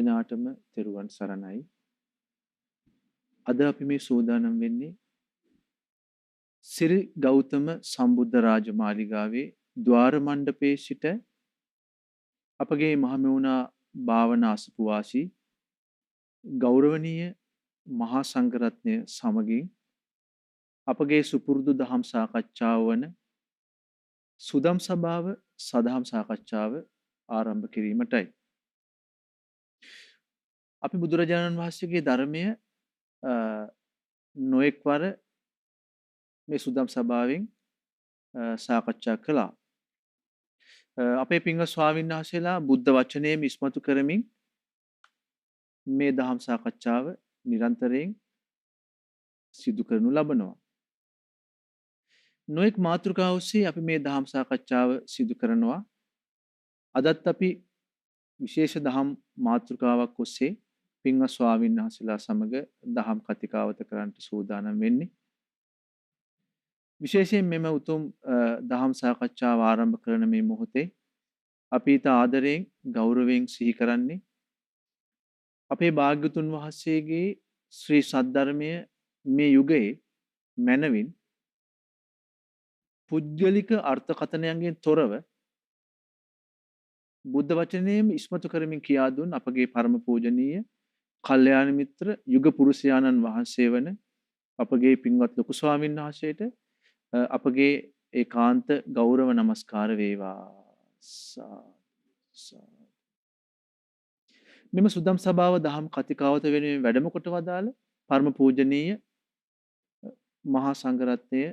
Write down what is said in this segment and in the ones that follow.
දිනාටම තෙරුවන් සරණයි. අද අපි මේ සූදානම් වෙන්නේ සිරි ගෞතම සම්බුද්ධ රාජමාලිගාවේ ద్వාර මණ්ඩපයේ සිට අපගේ මහමෙවුනා භාවනා අසපුවාසී ගෞරවනීය මහා සංඝරත්නය සමගින් අපගේ සුපුරුදු දහම් සාකච්ඡාව වන සුදම් සභාව සදහම් සාකච්ඡාව ආරම්භ කිරීමටයි. අපි බුදුරජාණන් වහන්සේගේ ධර්මය නොඑක් වර මේ සුදම් සභාවෙන් සාකච්ඡා කළා. අපේ පින්වත් ස්වාමීන් වහන්සේලා බුද්ධ වචනයෙන් ඉස්මතු කරමින් මේ දහම් සාකච්ඡාව නිරන්තරයෙන් සිදු කරනු ලබනවා. නොඑක් මාතෘකා ඔස්සේ අපි මේ දහම් සාකච්ඡාව සිදු කරනවා. අදත් අපි විශේෂ දහම් මාතෘකාවක් ඔස්සේ පින්වත් ස්වාමීන් වහන්සේලා සමග දහම් කතිකාවත කරන්නට සූදානම් වෙන්නේ. විශේෂයෙන් මෙම උතුම් දහම් සාකච්ඡාව ආරම්භ කරන මේ මොහොතේ අපි ඊට ආදරයෙන් ගෞරවයෙන් සිහි කරන්නේ අපේ භාග්‍යතුන් වහන්සේගේ ශ්‍රී සද්ධර්මය මේ යුගයේ මැනවින් පුද්ගලික අර්ථකථනයන්ගෙන් තොරව බුද්ධ වචනයෙන් ඉස්මතු කරමින් කියා දුන් අපගේ පරම පූජනීය කල්යාණ මිත්‍ර යුග පුරුෂයාණන් වහන්සේ වන අපගේ පින්වත් ලොකු ස්වාමීන් වහන්සේට අපගේ ඒකාන්ත ගෞරව නමස්කාර වේවා. මෙම සුදම් සභාව දහම් කතිකාවත වෙනුවෙන් වැඩම කොට වදාළ පරම පූජනීය මහා සංඝරත්නය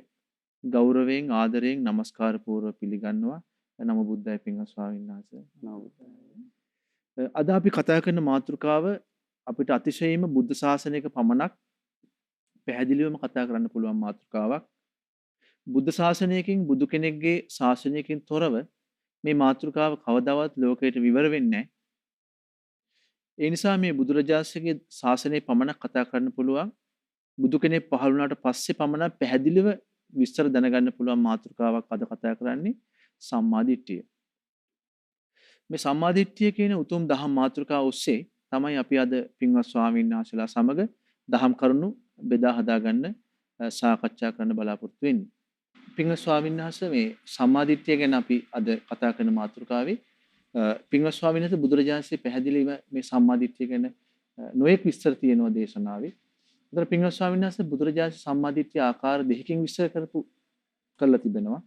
ගෞරවයෙන් ආදරයෙන් නමස්කාර පූර්ව පිළිගන්නවා. නමෝ බුද්දයි පින්වත් ස්වාමීන් වහන්සේ. නමෝ බුද්දයි. අද අපි කතා කරන මාතෘකාව අපිට අතිශයින්ම බුද්ධ ශාසනයක පමණක් පැහැදිලිවම කතා කරන්න පුළුවන් මාතෘකාවක්. බුද්ධ ශාසනයකින් බුදු කෙනෙක්ගේ ශාසනයකින් තොරව මේ මාතෘකාව කවදාවත් ලෝකයට විවර වෙන්නේ නැහැ. ඒ නිසා මේ බුදුරජාණන්ගේ ශාසනය පමණක් කතා කරන්න පුළුවන්. බුදු කෙනෙක් පහළ වුණාට පස්සේ පමණක් පැහැදිලිව විස්තර දැනගන්න පුළුවන් මාතෘකාවක් අද කතා කරන්නේ සම්මා දිට්ඨිය. මේ සම්මා දිට්ඨිය කියන උතුම් දහම් මාතෘකාව ඔස්සේ තමයි අපි අද පින්වත් ස්වාමීන් වහන්සේලා සමග දහම් කරුණු බෙදා හදා ගන්න සාකච්ඡා කරන්න බලාපොරොත්තු වෙන්නේ. පින්වත් ස්වාමීන් වහන්සේ මේ සම්මා දිට්ඨිය ගැන අපි අද කතා කරන මාතෘකාවේ පින්වත් ස්වාමීන් වහන්සේ බුදුරජාණන්සේ පැහැදිලිව මේ සම්මා දිට්ඨිය ගැන නොයෙක් විස්තර තියෙනවා දේශනාවේ. ඒතර පින්වත් ස්වාමීන් වහන්සේ බුදුරජාණන් සම්මා දිට්ඨිය ආකාර දෙකකින් විස්තර කරලා තිබෙනවා.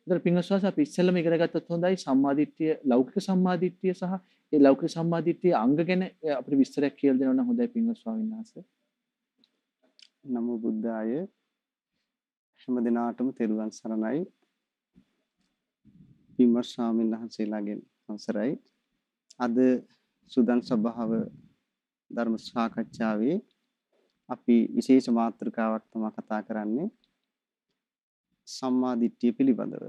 ඒතර පින්වත් ස්වාමීන් අපි ඉස්සෙල්ලම ඉගෙන ගත්තොත් හොඳයි සම්මා දිට්ඨිය ලෞකික සම්මා දිට්ඨිය සහ ඒ ලෞකික සම්මා දිට්ඨිය අංග ගැන අපිට විස්තරයක් කියලා දෙනවා නම් හොඳයි පින්වත් ස්වාමීන් වහන්සේ. නමෝ බුද්ධාය. හැම දිනාටම තෙරුවන් සරණයි. පින්වත් ස්වාමීන් වහන්සේලාගෙන් අවසරයි. අද සුදන් සභාව ධර්ම සාකච්ඡාවේ අපි විශේෂ මාතෘකාවක් තමයි කතා කරන්නේ සම්මා දිට්ඨිය පිළිබඳව.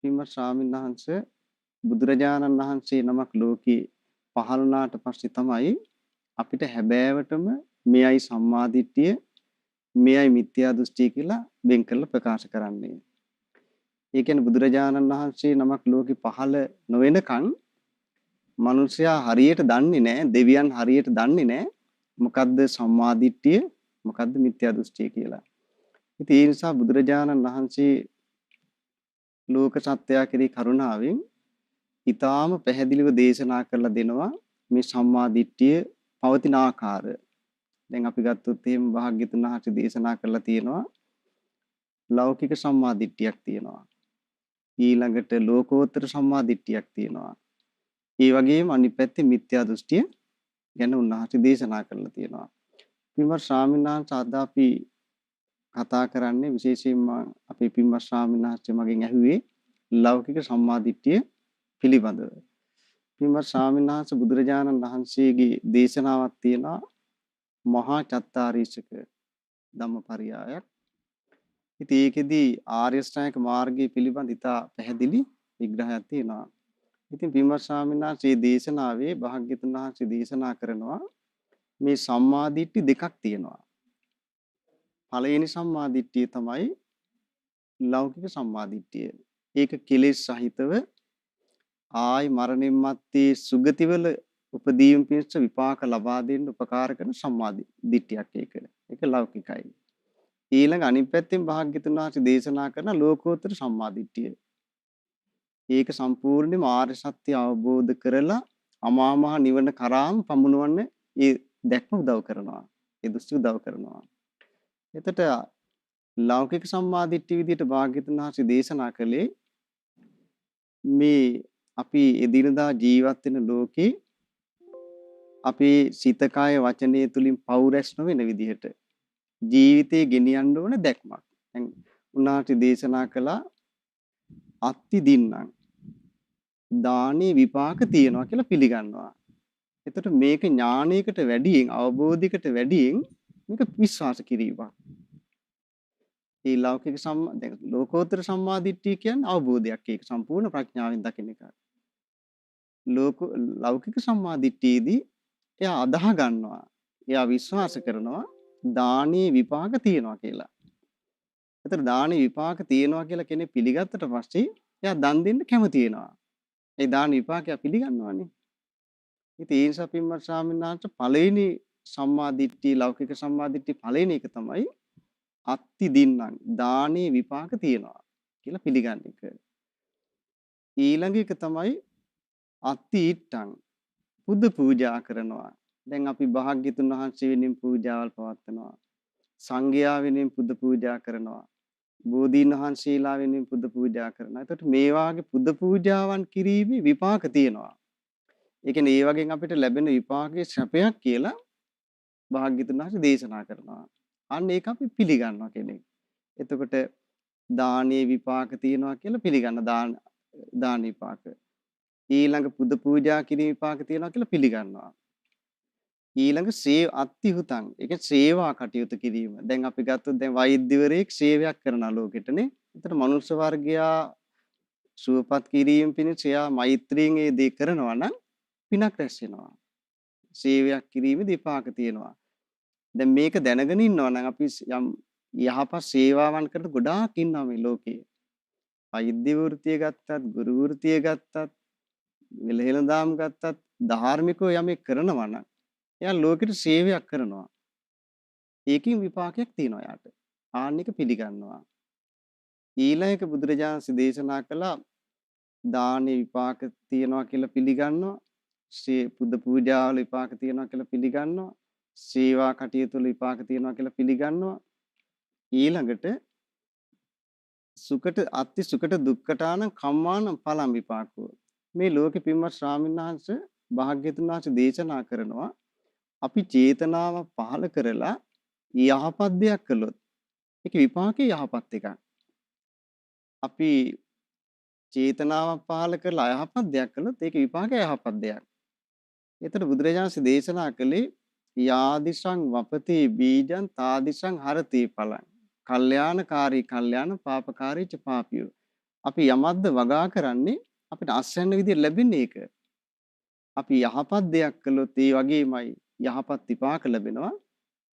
පින්වත් ස්වාමීන් වහන්සේ බුදුරජාණන් වහන්සේ නමක් ලෝකේ පහළ වුණාට පස්සේ තමයි අපිට හැබෑවටම මෙයයි සම්මා දිට්ඨිය මෙයයි මිත්‍යා දෘෂ්ටි කියලා වෙන් කරලා ප්‍රකාශ කරන්නේ. ඒ කියන්නේ බුදුරජාණන් වහන්සේ නමක් ලෝකේ පහළ නොවෙනකන් මිනිසයා හරියට දන්නේ නැහැ, දෙවියන් හරියට දන්නේ නැහැ මොකද්ද සම්මා දිට්ඨිය මොකද්ද මිත්‍යා දෘෂ්ටිය කියලා. ඉතින් ඒ නිසා බුදුරජාණන් වහන්සේ ලෝක සත්‍යය කෙරෙහි කරුණාවෙන් ඊටාම පැහැදිලිව දේශනා කරලා දෙනවා මේ සම්මා දිට්ඨිය පවතින ආකාරය. දැන් අපි ගත්තොත් එහෙම භාග්‍යතුන් වහන්සේ දේශනා කරලා තියෙනවා ලෞකික සම්මා දිට්ඨියක් තියෙනවා. ඊළඟට ලෝකෝත්තර සම්මා දිට්ඨියක් තියෙනවා. ඒ වගේම අනිත් පැත්තේ මිත්‍යා දෘෂ්ටිය ගැන උන්වහන්සේ දේශනා කරලා තියෙනවා. පින්වත් ස්වාමීන් වහන්සේ අද අපි කතා කරන්නේ විශේෂයෙන්ම අපේ පින්වත් ස්වාමීන් වහන්සේ මගෙන් ඇහුවේ ලෞකික සම්මා දිට්ඨිය පිළිබඳව. පින්වත් ස්වාමීන් වහන්සේ බුදුරජාණන් වහන්සේගේ දේශනාවක් තියෙනවා මහා චත්තාරීෂක ධම්මපරියායක්. ඉතින් ඒකෙදී ආර්ය ශ්‍රාණික මාර්ගය පිළිබඳ ඉතා පැහැදිලි විග්‍රහයක් තියෙනවා. ඉතින් පින්වත් ස්වාමීන් වහන්සේ දේශනාවේ භාග්‍යතුන් වහන්සේ දේශනා කරනවා මේ සම්මා දිට්ඨි දෙකක් තියෙනවා. පළවෙනි සම්මා දිට්ඨිය තමයි ලෞකික සම්මා දිට්ඨිය. ඒක කෙලෙස් සහිතව ආයි මරණින් මත්තේ සුගතිවල උපදීම් පිණිස විපාක ලබා දෙන්න උපකාර කරන සම්මාදි දිට්ඨියක් ඒක. ඒක ලෞකිකයි. ඊළඟ අනිත් පැත්තෙන් භාග්‍යතුන් වහන්සේ දේශනා කරන ලෝකෝත්තර සම්මාදිට්ඨිය. ඒක සම්පූර්ණයෙන්ම ආර්ය සත්‍ය අවබෝධ කරලා අමා මහ නිවන කරාම පමුණවන්න ඒ දැක්ම උදව් කරනවා. ඒ දෘෂ්ටි උදව් කරනවා. එතකොට ලෞකික සම්මාදිට්ඨිය විදිහට භාග්‍යතුන් වහන්සේ දේශනා කළේ මේ අපි එදිනදා ජීවත් වෙන ලෝකේ අපේ සිත කය වචනය තුලින් පෞරස් නොවන විදිහට ජීවිතේ ගෙනියන්න ඕන දැක්මක්. දැන් උන්වහන්සේ දේශනා කළා අත්ති දින්නම් දානේ විපාක තියනවා කියලා පිළිගන්නවා. එතකොට මේක ඥානයකට වැඩියෙන් අවබෝධයකට වැඩියෙන් මේක විශ්වාස කිරීමක්. මේ ලෞකික දැන් ලෝකෝත්තර සම්මාදිට්ඨිය කියන්නේ අවබෝධයක්. ඒක සම්පූර්ණ ප්‍රඥාවෙන් දකින එක. ලෞකික සම්මාදිට්ඨියේදී එයා අදාහ ගන්නවා. එයා විශ්වාස කරනවා දානේ විපාක තියනවා කියලා. එතකොට දානේ විපාක තියනවා කියලා කෙනෙක් පිළිගත්තට පස්සේ එයා දන් දෙන්න කැමති වෙනවා. ඒ දාන විපාකය පිළිගන්නවානේ. ඉතින් ඒ නිසා පින්වත් ස්වාමීන් වහන්සේ පළවෙනි සම්මාදිට්ඨිය ලෞකික සම්මාදිට්ඨිය පළවෙනි එක තමයි අත්ති දින්නම් දානේ විපාක තියනවා කියලා පිළිගන්න එක. ඊළඟ එක තමයි අත්ති ඊට්ටං බුදු පූජා කරනවා. දැන් අපි භාග්‍යතුන් වහන්සේ වෙනින් පූජාවල් පවත්වනවා. සංඝයා වෙනින් පුද පූජා කරනවා. බෝධීන් වහන්සේලා වෙනින් පුද පූජා කරනවා. එතකොට මේ වාගේ පුද පූජාවන් කිරීමේ විපාක තියෙනවා. ඒ කියන්නේ ඒ වගේ අපිට ලැබෙන විපාකයේ ශ්‍රපයක් කියලා භාග්‍යතුන් වහන්සේ දේශනා කරනවා. අන්න ඒක අපි පිළිගන්නවා කෙනෙක්. එතකොට දානීය විපාක තියෙනවා කියලා පිළිගන්න දාන විපාක. ඊළඟ පුද පූජා කිරීම විපාක තියෙනවා කියලා පිළිගන්නවා. ඊළඟ අත්තිහුතං ඒක සේවා කටයුතු කිරීම. දැන් අපි ගත්තොත් දැන් වෛද්‍යවරයෙක් සේවයක් කරන ලෝකෙටනේ. එතකොට මනුෂ්‍ය වර්ගයා සුවපත් කිරීම පිණිස එයා මෛත්‍රියෙන් ඒ දේ කරනවා නම් පිනක් රැස් වෙනවා. සේවයක් කිරීමේ විපාක තියෙනවා. දැන් මේක දැනගෙන ඉන්නවා නම් අපි යම් යහපත් සේවාවන් කරන ගොඩාක් ඉන්නවා මේ ලෝකේ. වෛද්‍ය වෘත්තිය ගත්තත්, ගුරු වෘත්තිය ගත්තත්, වෙලහෙළඳාම් ගත්තත් ධාර්මිකව යමෙක් කරනවා නම් එයා ලෝකෙට සේවයක් කරනවා. ඒකෙන් විපාකයක් තියෙනවා යාට. ආන්න එක පිළිගන්නවා. ඊළඟ බුදුරජාණන් දේශනා කළා දානේ විපාක තියෙනවා කියලා පිළිගන්නවා. පුද පූජාවල විපාක තියෙනවා කියලා පිළිගන්නවා. සේවා කටයුතු වල විපාක තියෙනවා කියලා පිළිගන්නවා. ඊළඟට සුකට දුක්ඛටාන කම්මාන ඵලම් විපාකෝ. මේ ලෝකෙ පින්වත් ශ්‍රාවීන් වහන්සේ භාග්‍යතුන් වහන්සේ දේශනා කරනවා අපි චේතනාව පහළ කරලා යහපත් දෙයක් කළොත් ඒක විපාකේ යහපත් එකක්. අපි චේතනාව පහළ කරලා යහපත් දෙයක් කළොත් ඒක විපාකේ යහපත් දෙයක්. ඒතර බුදුරජාණන් දේශනා කළේ යාදිසං වපති බීජං තාදිසං හරති ඵලං. කල්යාණකාරී කල්යාණ පාපකාරී ච පාපියෝ. අපි යමද්ද වගා කරන්නේ අපිට අස්වැන්න විදිහට ලැබෙන්නේ ඒක. අපි යහපත් දෙයක් කළොත් ඒ වගේමයි යහපත් විපාක ලැබෙනවා.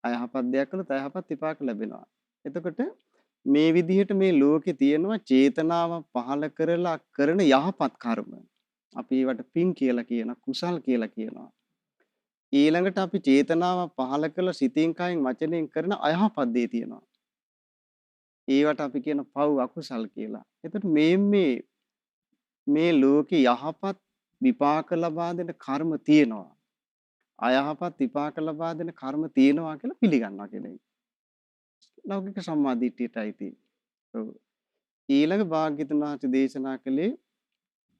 අයහපත් දෙයක් කළොත් අයහපත් විපාක ලැබෙනවා. එතකොට මේ විදිහට මේ ලෝකේ තියෙනවා චේතනාව පහළ කරලා කරන යහපත් කර්ම. අපි ඒවට පින් කියලා කියනවා, කුසල් කියලා කියනවා. ඊළඟට අපි චේතනාව පහළ කළ සිතින් කයින් වචනෙන් කරන අයහපත් දේ තියෙනවා. ඒවට අපි කියන පව් අකුසල් කියලා. එතකොට මේ ලෝකේ යහපත් විපාක ලබා දෙන කර්ම තියෙනවා. අයහපත් විපාක ලබා දෙන කර්ම තියෙනවා කියලා පිළිගන්නවා කියන්නේ. ලෞකික සම්මාදිට්ඨියටයි තියෙන්නේ. ඊළඟ භාග්‍යතුන් වහන්සේ දේශනා කළේ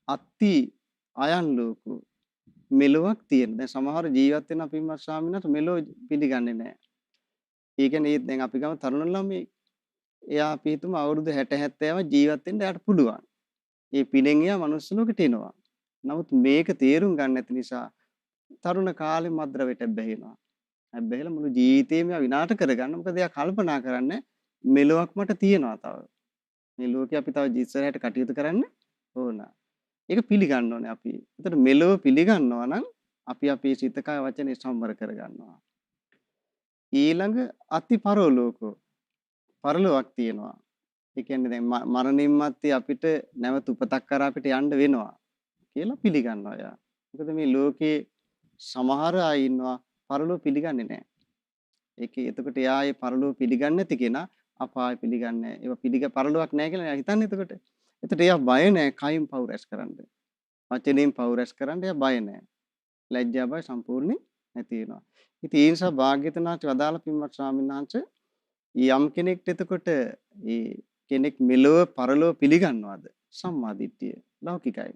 අත්ති අයන් ලෝකෝ මෙලොවක් තියෙන. දැන් සමහර ජීවත් වෙන අපින්වත් ස්වාමීන් වහන්සේ මෙලොව පිළිගන්නේ නැහැ. ඒ කියන්නේ දැන් අපි ගම තරුණ ළමයි එයා අපි හිතමු අවුරුදු 60 70ව ජීවත් වෙන්න එයාට පුළුවන්. ඒ පිනෙන් එයා මනුස්ස ලෝකෙට එනවා. නමුත් මේක තේරුම් ගන්න නැති නිසා තරුණ කාලේ මද්ද්‍රවයට බැහැිනවා. බැහැලා මුළු ජීවිතේම විනාශ කරගන්න. මොකද එයා කල්පනා කරන්නේ මෙලොවක් මට තියෙනවා තව. මේ ලෝකේ අපි තව ඉස්සරහට කටයුතු කරන්න ඕන. ඒක පිළිගන්න ඕනේ අපි. ඒතර මෙලොව පිළිගන්නවා නම් අපි අපේ සිත කය වචනේ සම්වර කරගන්නවා. ඊළඟ අති පරලෝකෝ පරලොවක් තියෙනවා. ඒ කියන්නේ දැන් මරණින් මත්තේ අපිට නැවත උපතක් කරා අපිට යන්න වෙනවා කියලා පිළිගන්නවා යා. මොකද මේ ලෝකේ සමහර අය ඉන්නවා පරලෝ පිළිගන්නේ නැහැ. ඒකේ එතකොට එයා ඒ පරලෝ පිළිගන්නේ නැති කෙනා අපාය පිළිගන්නේ නැහැ. ඒවා පරලෝවක් නැහැ කියලා එයා හිතන්නේ එතකොට. එතකොට එයා බය නැහැ කයින් පව් රැස් කරන්න. වචනෙන් පව් රැස් කරන්න එයා බය නැහැ. ලැජ්ජා බය සම්පූර්ණයෙන් නැති වෙනවා. ඉතින් ඒ නිසා භාග්‍යවතුන් වහන්සේ වදාළ පින්වත් ස්වාමීන් වහන්සේ යම් කෙනෙක්ට එතකොට ඒ කෙනෙක් මෙලොව පරලොව පිළිගන්නවද? සම්මා දිට්ඨිය ලෞකිකයි.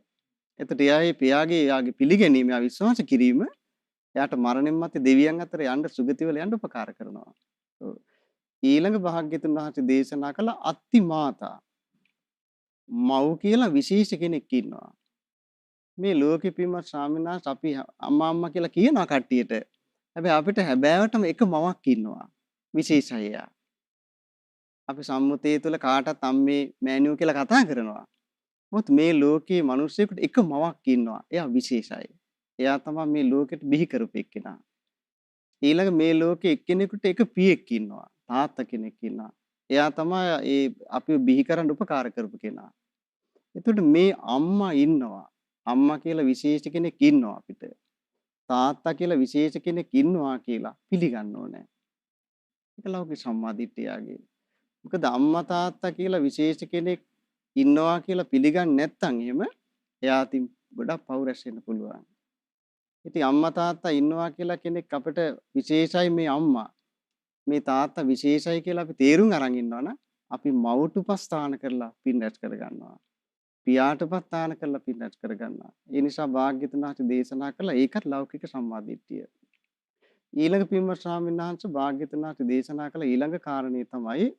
එතකොට එයාගේ පිළිගැනීම විශ්වාස කිරීම එයාට මරණයන් මත දෙවියන් අතර යන්න සුගතිවල යන්න උපකාර කරනවා. ඔව්. ඊළඟ භාග්‍යතුන් වහන්සේ දේශනා කළ අත්ති මාතා මව් කියලා විශේෂ කෙනෙක් ඉන්නවා. මේ ලෝකෙ පින්වත් ස්වාමීන් වහන්සේ අපි අම්මා කියලා කියනවා කට්ටියට. හැබැයි අපිට හැබෑවටම එක මවක් ඉන්නවා. විශේෂයි එයා. අපි සම්මුතිය තුළ කාටත් අම්මේ මෑණියෝ කියලා කතා කරනවා. මොකද මේ ලෝකයේ මිනිස්සුෙකුට එක මවක් ඉන්නවා. එයා විශේෂයි. එයා තමයි මේ ලෝකෙට බිහි කරපු එක්කෙනා. ඊළඟ මේ ලෝකේ එක්කෙනෙකුට එක පියෙක් ඉන්නවා. තාත්තා කෙනෙක් ඉන්නවා. එයා තමයි ඒ අපිව බිහි කරන්න උපකාර කරපු කෙනා. එතකොට මේ අම්මා ඉන්නවා. අම්මා කියලා විශේෂ කෙනෙක් ඉන්නවා අපිට. තාත්තා කියලා විශේෂ කෙනෙක් ඉන්නවා කියලා පිළිගන්න ඕනේ. ඒක ලෞකික සම්මාදිට්ඨියගේ. මොකද අම්මා තාත්තා කියලා විශේෂ කෙනෙක් ඉන්නවා කියලා පිළිගන්නේ නැත්නම් එහෙම එයා අතින් ගොඩක් පව් රැස් වෙන්න පුළුවන්. ඉතින් අම්මා තාත්තා ඉන්නවා කියලා කෙනෙක් අපිට විශේෂයි මේ අම්මා. මේ තාත්තා විශේෂයි කියලා අපි තේරුම් අරන් ඉන්නවනම් අපි මව්ට උපස්ථාන කරලා පින් රැස් කර ගන්නවා. පියාට උපස්ථාන කරලා පින් රැස් කර ගන්නවා. ඒ නිසා භාග්‍යවතුන් වහන්සේ දේශනා කළා ඒකත් ලෞකික සම්මාදිට්ඨිය. ඊළඟ පින්වත් ස්වාමීන් වහන්සේ භාග්‍යවතුන් වහන්සේ දේශනා කළ ඊළඟ කාරණේ තමයි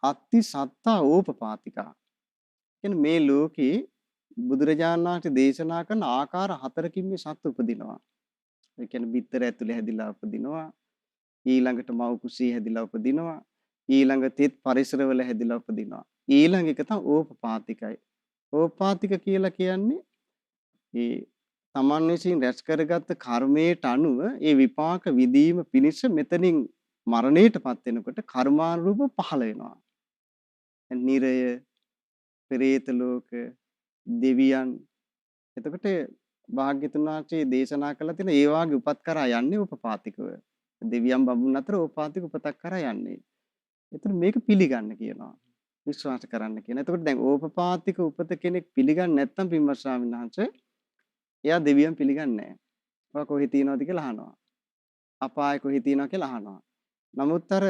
අත්ති සත්තා ඕපපාතිකා. කියන්නේ මේ ලෝකේ බුදුරජාණන් වහන්සේ දේශනා කරන ආකාර හතරකින් මේ සත්ත්ව උපදිනවා. ඒ කියන්නේ බිත්තර ඇතුලේ හැදිලා උපදිනවා. ඊළඟට මව් කුසියේ හැදිලා උපදිනවා. ඊළඟ තෙත් පරිසරවල හැදිලා උපදිනවා. ඊළඟ එක තමයි ඕපපාතිකයි. ඕපපාතික කියලා කියන්නේ ඒ තමන් විසින් රැස් කරගත්ත කර්මයට අනුව ඒ විපාක විදීම පිණිස මෙතනින් මරණයටපත් වෙනකොට කර්මානුරූප පහළ වෙනවා. නිරය, පෙරේත ලෝක, දෙවියන්. එතකොට භාග්‍යතුන් වහන්සේ දේශනා කළා තියෙන ඒ වාගේ උපත් කරා යන්නේ උපපාතිකව. දෙවියන් බඹුන් අතර උපපාතික උපතක් කරා යන්නේ. එතන මේක පිළිගන්න කියනවා. විශ්වාස කරන්න කියන. එතකොට දැන් ඕපපාතික උපත කෙනෙක් පිළිගන්නේ නැත්නම් පින්වත් ස්වාමීන් වහන්සේ එයා දෙවියන් පිළිගන්නේ නැහැ. ඔයා කොහේ තියනවද කියලා අහනවා. අපාය කොහේ තියනවද කියලා අහනවා. නමුත් අර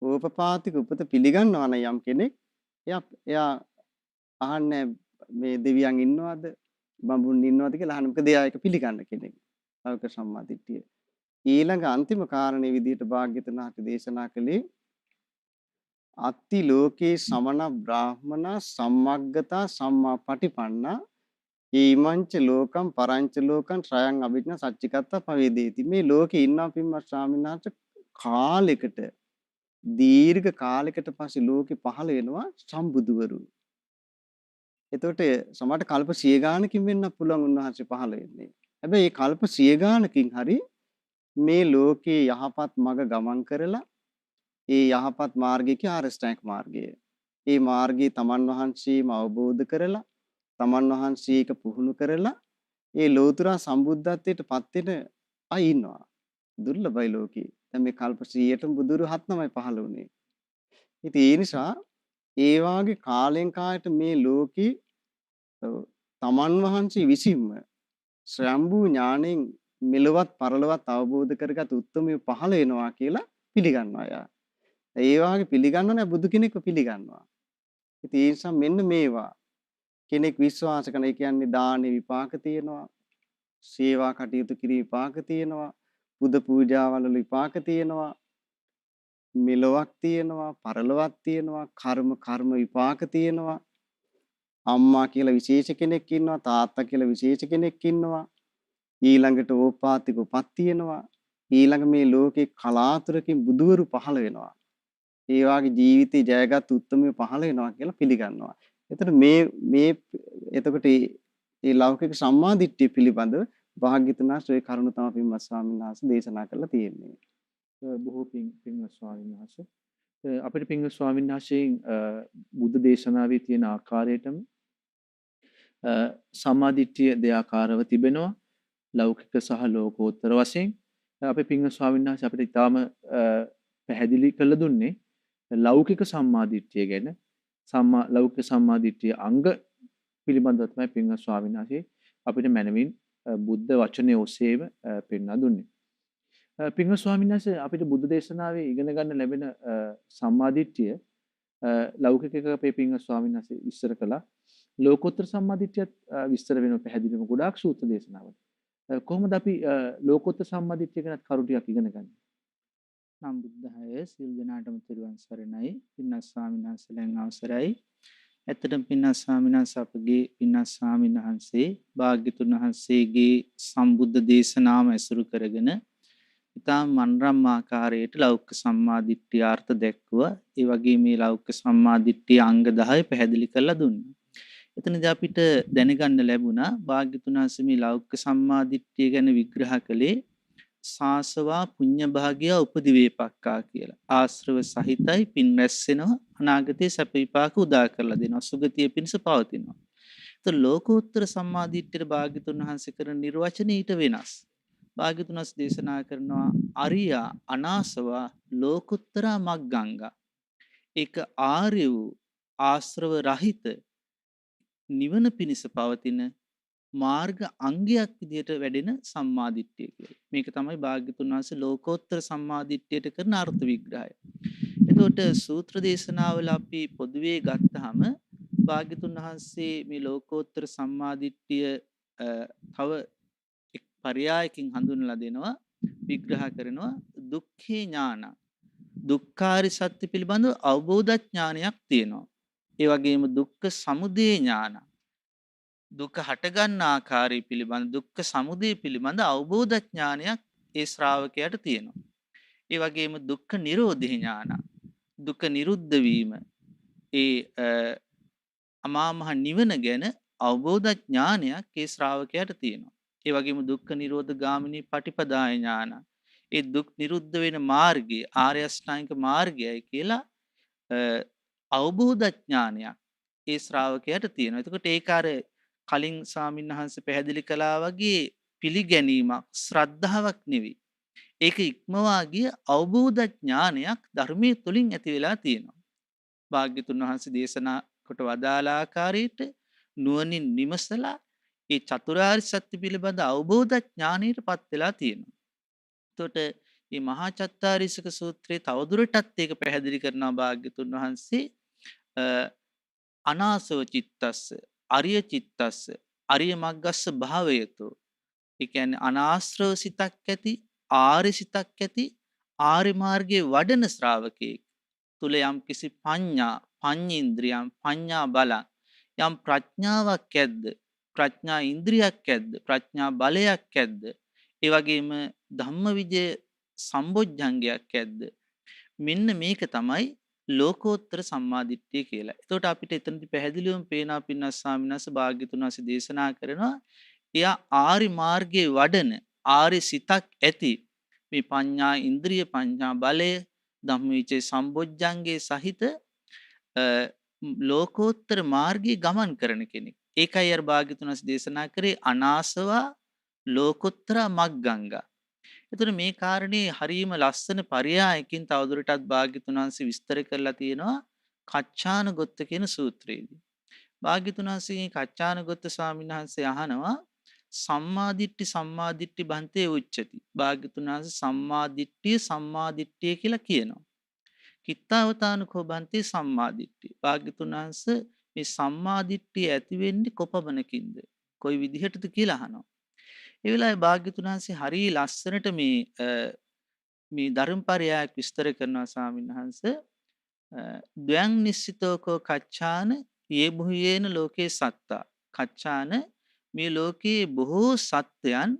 ඕපපාතික උපත පිළිගන්නවා නම් යම් කෙනෙක් එයා අහන්නේ මේ දෙවියන් ඉන්නවද බඹුන් ඉන්නවද කියලා අහන මොකද එයා ඒක පිළිගන්න කෙනෙක්. ලෞකික සම්මාදිට්ඨිය. ඊළඟ අන්තිම කාරණේ විදිහට භාග්‍යවතුන් වහන්සේ දේශනා කළේ අත්ති ලෝකේ සමන බ්‍රාහ්මන සම්මග්ගතා සම්මා පටිපන්නා ඊමංච ලෝකම් පරංච ලෝකම් ශ්‍රයං අභිඥා සච්චිකත්ත පවේදේති. මේ ලෝකේ ඉන්නා පින්වත් ස්වාමීන් වහන්සේ කාලයකට දීර්ඝ කාලයකට පස්සේ ලෝකෙ පහළ වෙනවා සම්බුදුවරු. එතකොට සමහරට කල්ප 100 ගානකින් වෙන්න පුළුවන් උන්වහන්සේ පහළ වෙන්නේ. හැබැයි මේ කල්ප 100 ගානකින් හරි මේ ලෝකේ යහපත් මඟ ගමන් කරලා ඒ යහපත් මාර්ගය කිය ආරෂ්ඨායක මාර්ගය. ඒ මාර්ගයේ තමන් වහන්සේම අවබෝධ කරලා තමන් වහන්සේ ඒක පුහුණු කරලා ඒ ලෝතර සම්බුද්ධත්වයට පත් වෙන අය ඉන්නවා. දුර්ලභයි ලෝකේ. දැන් මේ කල්ප 100ටම බුදුරු 7යි පහළ වුණේ. ඉතින් ඒ නිසා ඒ වාගේ කාලෙන් කාලයට මේ ලෝකේ තමන් වහන්සේ විසින්ම ස්වයම්බු ඥාණයෙන් මෙලවත් පරලවත් අවබෝධ කරගත් උත්තරමිය පහළ වෙනවා කියලා පිළිගන්නවා යා. ඒ වාගේ පිළිගන්නව නෑ බුදු කෙනෙක්ව පිළිගන්නවා. ඉතින් ඒ නිසා මෙන්න මේවා කෙනෙක් විශ්වාස කරන ඒ කියන්නේ දාන විපාක තියෙනවා. සේවා කටයුතු කිරි විපාක තියෙනවා. බුදු පූජාවල විපාක තියෙනවා. මෙලොවක් තියෙනවා, පරලොවක් තියෙනවා, කර්ම විපාක තියෙනවා. අම්මා කියලා විශේෂ කෙනෙක් ඉන්නවා, තාත්තා කියලා විශේෂ කෙනෙක් ඉන්නවා. ඊළඟට ඕපාතික උපත් තියෙනවා. ඊළඟ මේ ලෝකේ කලාතුරකින් බුදුවරු පහළ වෙනවා. ඒ වාගේ ජීවිතේ ජයගත් උත්තරමිය පහළ වෙනවා කියලා පිළිගන්නවා. එතකොට මේ එතකොට මේ ලෞකික සම්මාදිට්ඨිය පිළිබඳව භාග්‍යතුන් වහන්සේ කරුණ තමයි පින්වත් ස්වාමීන් වහන්සේ දේශනා කරලා තියෙන්නේ. බොහෝ පින්වත් ස්වාමීන් වහන්සේ අපිට පින්වත් ස්වාමීන් වහන්සේගෙන් බුද්ධ දේශනාවේ තියෙන ආකාරයටම සම්මාදිට්ඨිය දෙආකාරව තිබෙනවා. ලෞකික සහ ලෝකෝත්තර වශයෙන් අපේ පින්වත් ස්වාමීන් වහන්සේ අපිට ඉතාම පැහැදිලි කරලා දුන්නේ ලෞකික සම්මාදිට්ඨිය ගැන. ලෞකික සම්මාදිට්ඨිය අංග පිළිබඳව තමයි පින්වත් ස්වාමීන් වහන්සේ අපිට මැනවින් බුද්ධ වචනේ ඔස්සේම පෙන්වා දුන්නේ. පින්වත් ස්වාමීන් වහන්සේ අපිට බුද්ධ දේශනාවේ ඉගෙන ගන්න ලැබෙන සම්මාදිට්ඨිය ලෞකික එක අපේ පින්වත් ස්වාමීන් වහන්සේ විස්තර කළා. ලෝකෝත්තර සම්මාදිට්ඨියත් විස්තර වෙනවා පැහැදිලිවම ගොඩාක් සූත්‍ර දේශනාවල. කොහොමද අපි ලෝකෝත්තර සම්මාදිට්ඨිය ගැන කරුණු ටිකක් ඉගෙන ගන්නේ? නම් බුද්ධහය සියලු දෙනාටම තෙරුවන් සරණයි. පින්වත් ස්වාමීන් වහන්සේලාන් අවසරයි. ඇත්තටම පින්වත් ස්වාමීන් වහන්සේ අපගේ පින්වත් ස්වාමීන් වහන්සේ භාග්‍යතුන් වහන්සේගේ සම්බුද්ධ දේශනාව ඇසුරු කරගෙන ඉතාම මනරම් ආකාරයට ලෞකික සම්මාදිට්ඨිය අර්ථ දැක්වුවා. ඒ වගේ මේ ලෞකික සම්මාදිට්ඨිය අංග 10 පැහැදිලි කරලා දුන්නා. එතනදී අපිට දැනගන්න ලැබුණා භාග්‍යතුන් වහන්සේ මේ ලෞකික සම්මාදිට්ඨිය ගැන විග්‍රහ කළේ සාසවා පුඤ්ඤ භාග්‍ය උපදිවේපක්කා කියලා. ආශ්‍රව සහිතයි පින් රැස් වෙනවා අනාගතයේ සැප විපාක උදා කරලා දෙනවා සුගතිය පිණිස පවතිනවා. ඒත් ලෝකෝත්තර සම්මාදිට්ඨියට භාග්‍යතුන් වහන්සේ කරන නිර්වචනය ඊට වෙනස්. භාග්‍යතුන් වහන්සේ දේශනා කරනවා අරියා අනාසවා ලෝකුත්තර මග්ගංගා. ඒක ආර්ය වූ ආශ්‍රව රහිත නිවන පිණිස පවතින මාර්ග අංගයක් විදිහට වැඩෙන සම්මාදිට්ඨිය කියලා. මේක තමයි භාග්‍යතුන් වහන්සේ ලෝකෝත්තර සම්මාදිට්ඨියට කරන අර්ථ විග්‍රහය. එතකොට සූත්‍ර දේශනාවල අපි පොදුවේ ගත්තාම භාග්‍යතුන් වහන්සේ මේ ලෝකෝත්තර සම්මාදිට්ඨිය තව එක් පරයයකින් හඳුන්වලා දෙනවා විග්‍රහ කරනවා දුක්ඛේ ඥාන. දුක්ඛාරි සත්‍ය පිළිබඳව අවබෝධ ඥානයක් තියෙනවා. ඒ වගේම දුක්ඛ සමුදය ඥාන. දුක හටගන්න ආකාරය පිළිබඳ දුක්ඛ සමුදය පිළිබඳ අවබෝධ ඥානයක් ඒ ශ්‍රාවකයාට තියෙනවා. ඒ වගේම දුක්ඛ නිරෝධ ඥාන. දුක නිරුද්ධ වීම ඒ අමා මහ නිවන ගැන අවබෝධ ඥානයක් ඒ ශ්‍රාවකයාට තියෙනවා. ඒ වගේම දුක්ඛ නිරෝධ ගාමිනී පටිපදාය ඥාන. ඒ දුක් නිරුද්ධ වෙන මාර්ගය ආර්ය අෂ්ටාංගික මාර්ගයයි කියලා අවබෝධ ඥානයක් ඒ ශ්‍රාවකයාට තියෙනවා. එතකොට ඒක අර කලින් ස්වාමීන් වහන්සේ පැහැදිලි කළා වගේ පිළිගැනීමක් ශ්‍රද්ධාවක් නෙවෙයි. ඒක ඉක්මවා ගිය අවබෝධ ඥානයක් ධර්මයේ තුලින් ඇති වෙලා තියෙනවා. භාග්‍යතුන් වහන්සේ දේශනා කොට වදාළ ආකාරයට නුවණින් විමසලා ඒ චතුරාර්ය සත්‍ය පිළිබඳ අවබෝධ ඥානයටපත් වෙලා තියෙනවා. එතකොට මේ මහා චත්තාරීසක සූත්‍රයේ තවදුරටත් ඒක පැහැදිලි කරනවා භාග්‍යතුන් වහන්සේ අනාසව චිත්තස්ස අරිය චිත්තස්ස අරිය මග්ගස්ස භාවයතෝ. ඒ කියන්නේ අනාශ්‍රව සිතක් ඇති ආර්ය සිතක් ඇති ආර්ය මාර්ගයේ වඩන ශ්‍රාවකයෙක් තුල යම් කිසි පඤ්ඤේන්ද්‍රියම් පඤ්ඤා බලං යම් ප්‍රඥාවක් ඇද්ද ප්‍රඥා ඉන්ද්‍රියක් ඇද්ද ප්‍රඥා බලයක් ඇද්ද ඒ වගේම ධම්මවිජය සම්බොජ්ජංගයක් ඇද්ද මෙන්න මේක තමයි ලෝකෝත්තර සම්මාදිට්ඨිය කියලා. එතකොට අපිට එතනදි පැහැදිලිවම පේනවා පින්වත් ස්වාමීන් වහන්සේ භාග්‍යතුන් වහන්සේ දේශනා කරනවා එයා ආරි මාර්ගයේ වඩන ආරි සිතක් ඇති මේ පඤ්ඤා ඉන්ද්‍රිය පඤ්ඤා බලය ධම්මවිචේ සම්බොජ්ජංගේ සහිත ලෝකෝත්තර මාර්ගයේ ගමන් කරන කෙනෙක්. ඒකයි අර භාග්‍යතුන් වහන්සේ දේශනා කරේ අනාසවා ලෝකෝත්තර මග්ගංගා. එතකොට මේ කාරණේ හරීම ලස්සන පරයයකින් තවදුරටත් භාග්‍යතුන් වහන්සේ විස්තර කරලා තියෙනවා කච්චානගොත්ත කියන සූත්‍රයේදී. භාග්‍යතුන් වහන්සේගේ කච්චානගොත්ත ස්වාමීන් වහන්සේ අහනවා සම්මාදිට්ඨි බන්තේ උච්චති. භාග්‍යතුන් වහන්සේ සම්මාදිට්ඨිය කියලා කියනවා. කිත්තාවතානුකෝ බන්තේ සම්මාදිට්ඨිය. භාග්‍යතුන් වහන්සේ මේ සම්මාදිට්ඨිය ඇති වෙන්නේ කොපමණකින්ද? කොයි විදිහටද කියලා අහනවා. ඒ වෙලාවේ භාග්‍යතුන් වහන්සේ හරිය ලස්සනට මේ ධර්මපරයයක් විස්තර කරනවා ස්වාමීන් වහන්සේ. ද්වයං නිස්සිතෝකෝ කච්චාන යෙබුහේන ලෝකේ සත්තා. කච්චාන මේ ලෝකයේ බොහෝ සත්වයන්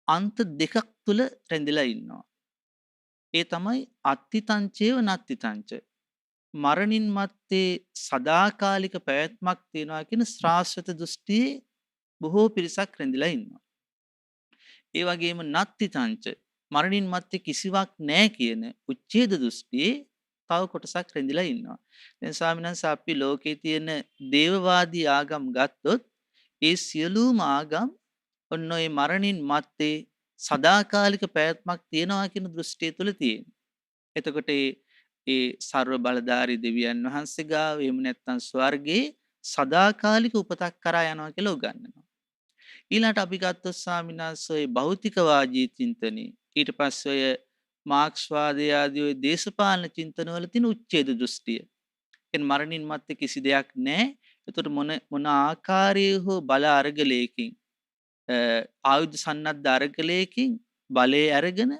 අන්ත දෙකක් තුල රැඳිලා ඉන්නවා. ඒ තමයි අත්තිතංචේව නත්තිතංච. මරණින් මත්තේ සදාකාලික පැවැත්මක් තියනවා කියන ශ්‍රාස්වත දෘෂ්ටියේ බොහෝ පිරිසක් රැඳිලා ඉන්නවා. ඒ වගේම නත්තිතංච මරණින් මත්තේ කිසිවක් නැහැ කියන උච්ඡේද දෘෂ්ටියේ තව කොටසක් රැඳිලා ඉන්නවා. දැන් ස්වාමීන් වහන්සේ අපි ලෝකේ තියෙන දේවවාදී ආගම් ගත්තොත් ඒ සියලුම ආගම් ඔන්න ඔය මරණින් මත්තේ සදාකාලික පැවැත්මක් තියෙනවා කියන දෘෂ්ටිය තුළ තියෙන. එතකොට ඒ සර්ව බලධාරී දෙවියන් වහන්සේ ගාව එහෙම නැත්නම් ස්වර්ගයේ සදාකාලික උපතක් කරා යනවා කියලා උගන්වනවා. ඊළාට අපි ගත්තොත් ස්වාමීන් වහන්සේ ඔය භෞතිකවාදී චින්තනයේ ඊට පස්සේ ඔය මාක්ස්වාදය ආදී ඔය දේශපාලන චින්තනවල තියෙන උච්ඡේද දෘෂ්ටිය. එන් මරණින් මත්තේ කිසි දෙයක් නැහැ. එතකොට මොන ආකාරයේ හෝ බල අරගලයකින් ආයුධ සන්නද්ධ අරගලයකින් බලය අරගෙන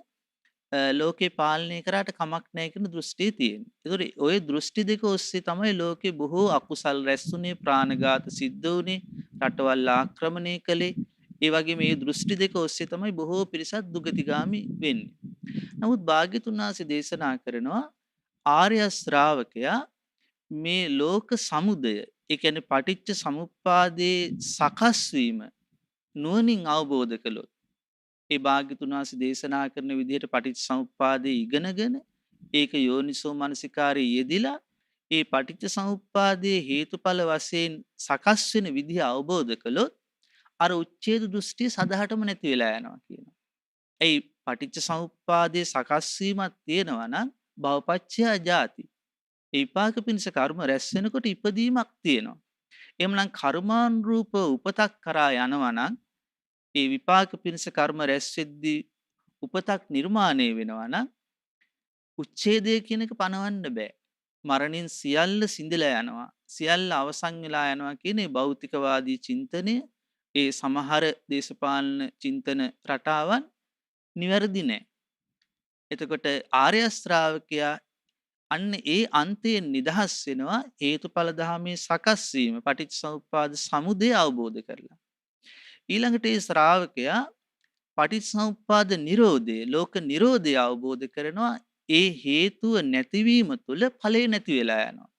ලෝකේ පාලනය කරාට කමක් නැහැ කියන දෘෂ්ටිය තියෙනවා. ඒතකොට ওই දෘෂ්ටි දෙක ඔස්සේ තමයි ලෝකේ බොහෝ අකුසල් රැස්ුනේ, ප්‍රාණඝාත සිද්ධ වුනේ, රටවල් ආක්‍රමණය කළේ. ඒ වගේ මේ දෘෂ්ටි දෙක ඔස්සේ තමයි බොහෝ පිරිසක් දුගතිගාමි වෙන්නේ. නමුත් භාග්‍යතුන් වහන්සේ දේශනා කරනවා ආර්ය ශ්‍රාවකයා මේ ලෝක සමුදය, ඒ කියන්නේ පටිච්ච සමුප්පාදයේ සකස් වීම නුවණින් අවබෝධ කළොත් ඒ භාග්‍යතුන් වහන්සේ දේශනා කරන විදිහට පටිච්චසමුප්පාදේ ඉගෙනගෙන ඒක යෝනිසෝ මනසිකාරයේ යෙදිලා ඒ පටිච්චසමුප්පාදයේ හේතුඵල වශයෙන් සකස් වෙන විදිහ අවබෝධ කළොත් අර උච්ඡේද දෘෂ්ටිය සදහටම නැති වෙලා යනවා කියනවා. ඒ පටිච්චසමුප්පාදයේ සකස් වීමක් තියෙනවා නම් භවපච්චය ජාති. ඒ විපාක පිණිස කර්ම රැස් වෙනකොට ඉපදීමක් තියෙනවා. එහෙමනම් කර්මානුරූප උපතක් කරා යනවා නම් ඒ විපාක පිණිස කර්ම රැස් වෙද්දී උපතක් නිර්මාණය වෙනවා නම් උච්ඡේදය කියන එක පනවන්න බෑ. මරණින් සියල්ල සිඳලා යනවා. සියල්ල අවසන් වෙලා යනවා කියන ඒ භෞතිකවාදී චින්තනය, ඒ සමහර දේශපාලන චින්තන රටාවන් නිවැරදි නෑ. එතකොට ආර්ය ශ්‍රාවකයා අන්න ඒ අන්තයෙන් නිදහස් වෙනවා හේතුඵල ධර්මයේ සකස් වීම පටිච්චසමුප්පාද සමුදය අවබෝධ කරලා. ඊළඟට ඒ ශ්‍රාවකයා පටිච්චසමුප්පාද නිරෝධය, ලෝක නිරෝධය අවබෝධ කරනවා. ඒ හේතුව නැතිවීම තුළ ඵලය නැති වෙලා යනවා.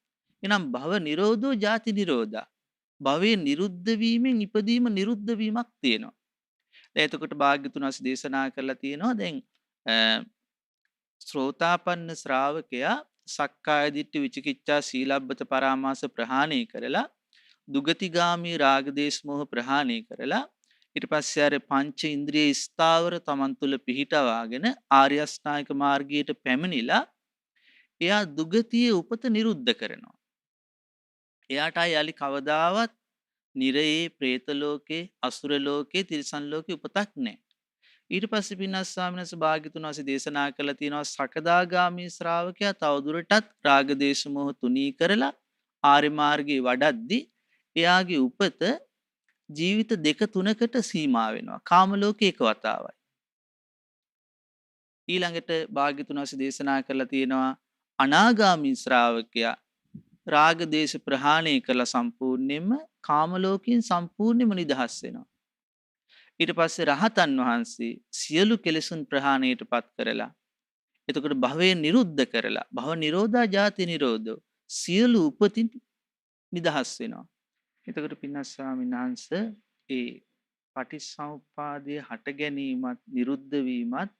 එහෙනම් භව නිරෝධෝ ජාති නිරෝධා. භවයේ නිරුද්ධ වීමෙන් ඉපදීම නිරුද්ධ වීමක් තියෙනවා. එතකොට භාග්‍යතුන් වහන්සේ දේශනා කරලා තියෙනවා දැන් ශ්‍රෝතාපන්න ශ්‍රාවකයා සක්කාය දිට්ඨි විචිකිච්ඡා සීලබ්බත පරාමාස ප්‍රහාණය කරලා දුගතිගාමී රාග දේශ මොහ ප්‍රහාණය කරලා ඊට පස්සේ අර පංච ඉන්ද්‍රිය ස්ථාවර තමන් තුළ පිහිටවාගෙන ආර්ය අෂ්ටාංගික මාර්ගයට පැමිණිලා එයා දුගතියේ උපත නිරුද්ධ කරනවා. එයාට යලි කවදාවත් නිරයේ, പ്രേත ලෝකේ, අසුර ලෝකේ, තිරිසන් ලෝකේ උපතක් නැහැ. ඊට පස්සේ පින්නස් ස්වාමීන් වහන්සේ භාග්‍යතුන් වහන්සේ දේශනා කළා තියෙනවා සකදාගාමී ශ්‍රාවකයා තවදුරටත් රාග දේශ මොහ තුනී කරලා ආර්ය මාර්ගයේ වඩද්දී එයාගේ උපත ජීවිත දෙක තුනකට සීමා වෙනවා. කාම ලෝකේ එක වතාවයි. ඊළඟට භාග්‍යතුන් වහන්සේ දේශනා කළා තියෙනවා අනාගාමී ශ්‍රාවකයා රාග දේශ ප්‍රහාණය කළා සම්පූර්ණයෙන්ම කාම ලෝකයෙන් සම්පූර්ණයෙන්ම නිදහස් වෙනවා. ඊට පස්සේ රහතන් වහන්සේ සියලු කෙලෙසුන් ප්‍රහාණයට පත් කරලා එතකොට භවය නිරුද්ධ කරලා භව නිරෝධා ජාති නිරෝධෝ සියලු උපතින් නිදහස් වෙනවා. එතකොට පින්නස් ස්වාමීන් වහන්සේ ඒ පටිච්චසමුප්පාදයේ හට ගැනීමත් නිරුද්ධ වීමත්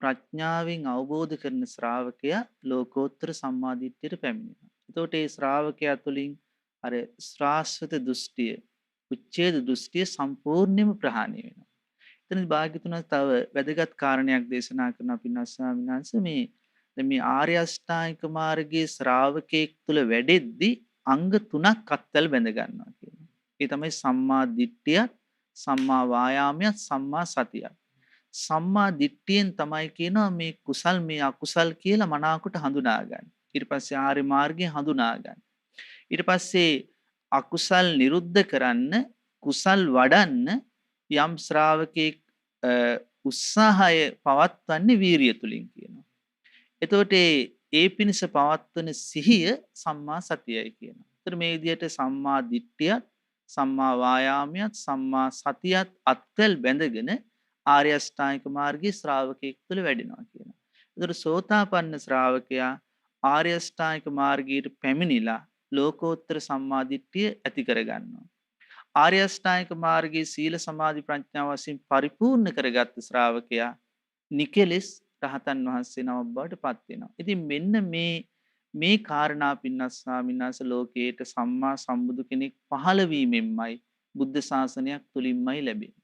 ප්‍රඥාවෙන් අවබෝධ කරන ශ්‍රාවකයා ලෝකෝත්තර සම්මාදිට්ඨියට පැමිණෙනවා. එතකොට ඒ ශ්‍රාවකයා තුළින් අර ශ්‍රාස්වත දෘෂ්ටිය, උච්ඡේද දෘෂ්ටිය සම්පූර්ණයෙන්ම ප්‍රහාණය වෙනවා. එතනදී භාග්‍යතුන් තව වැදගත් කාරණයක් දේශනා කරන පින්නස් ස්වාමීන් වහන්සේ මේ ආර්ය අෂ්ටාංගික මාර්ගයේ ශ්‍රාවකයෙක් තුළ වැඩෙද්දී අංග 3ක් අත්වල බැඳ ගන්නවා කියනවා. ඒ තමයි සම්මා දිට්ඨියත්, සම්මා වායාමයත්, සම්මා සතියත්. සම්මා දිට්ඨියෙන් තමයි කියනවා මේ කුසල් මේ අකුසල් කියලා මනාවකට හඳුනා ගන්න. ඊට පස්සේ ආර්ය මාර්ගය හඳුනා ගන්න. ඊට පස්සේ අකුසල් නිරුද්ධ කරන්න, කුසල් වඩන්න යම් ශ්‍රාවකෙක් උත්සාහය පවත්වන්නේ වීරිය තුලින් කියනවා. එතකොට ඒ පිණිස පවත්වන සිහිය සම්මා සතියයි කියනවා. ඒතර මේ විදිහට සම්මා දිට්ඨියත්, සම්මා වායාමයත්, සම්මා සතියත් අත්වල බැඳගෙන ආර්ය අෂ්ටාංගික මාර්ගයේ ශ්‍රාවකෙක් තුළ වැඩෙනවා කියනවා. ඒතර සෝතාපන්න ශ්‍රාවකයා ආර්ය අෂ්ටාංගික මාර්ගයට පැමිණිලා ලෝකෝත්තර සම්මා දිට්ඨිය ඇති කරගන්නවා. ආර්ය අෂ්ටාංගික මාර්ගයේ සීල සමාධි ප්‍රඥා වශයෙන් පරිපූර්ණ කරගත් ශ්‍රාවකයා නිකලෙස් රහතන් වහන්සේ නමක් බවට පත් වෙනවා. ඉතින් මෙන්න මේ කාරණා පින්නස් ස්වාමීන් වහන්සේ ලෝකයට සම්මා සම්බුදු කෙනෙක් පහළ වීමෙන්මයි බුද්ධ ශාසනයක් තුලින්මයි ලැබෙන්නේ.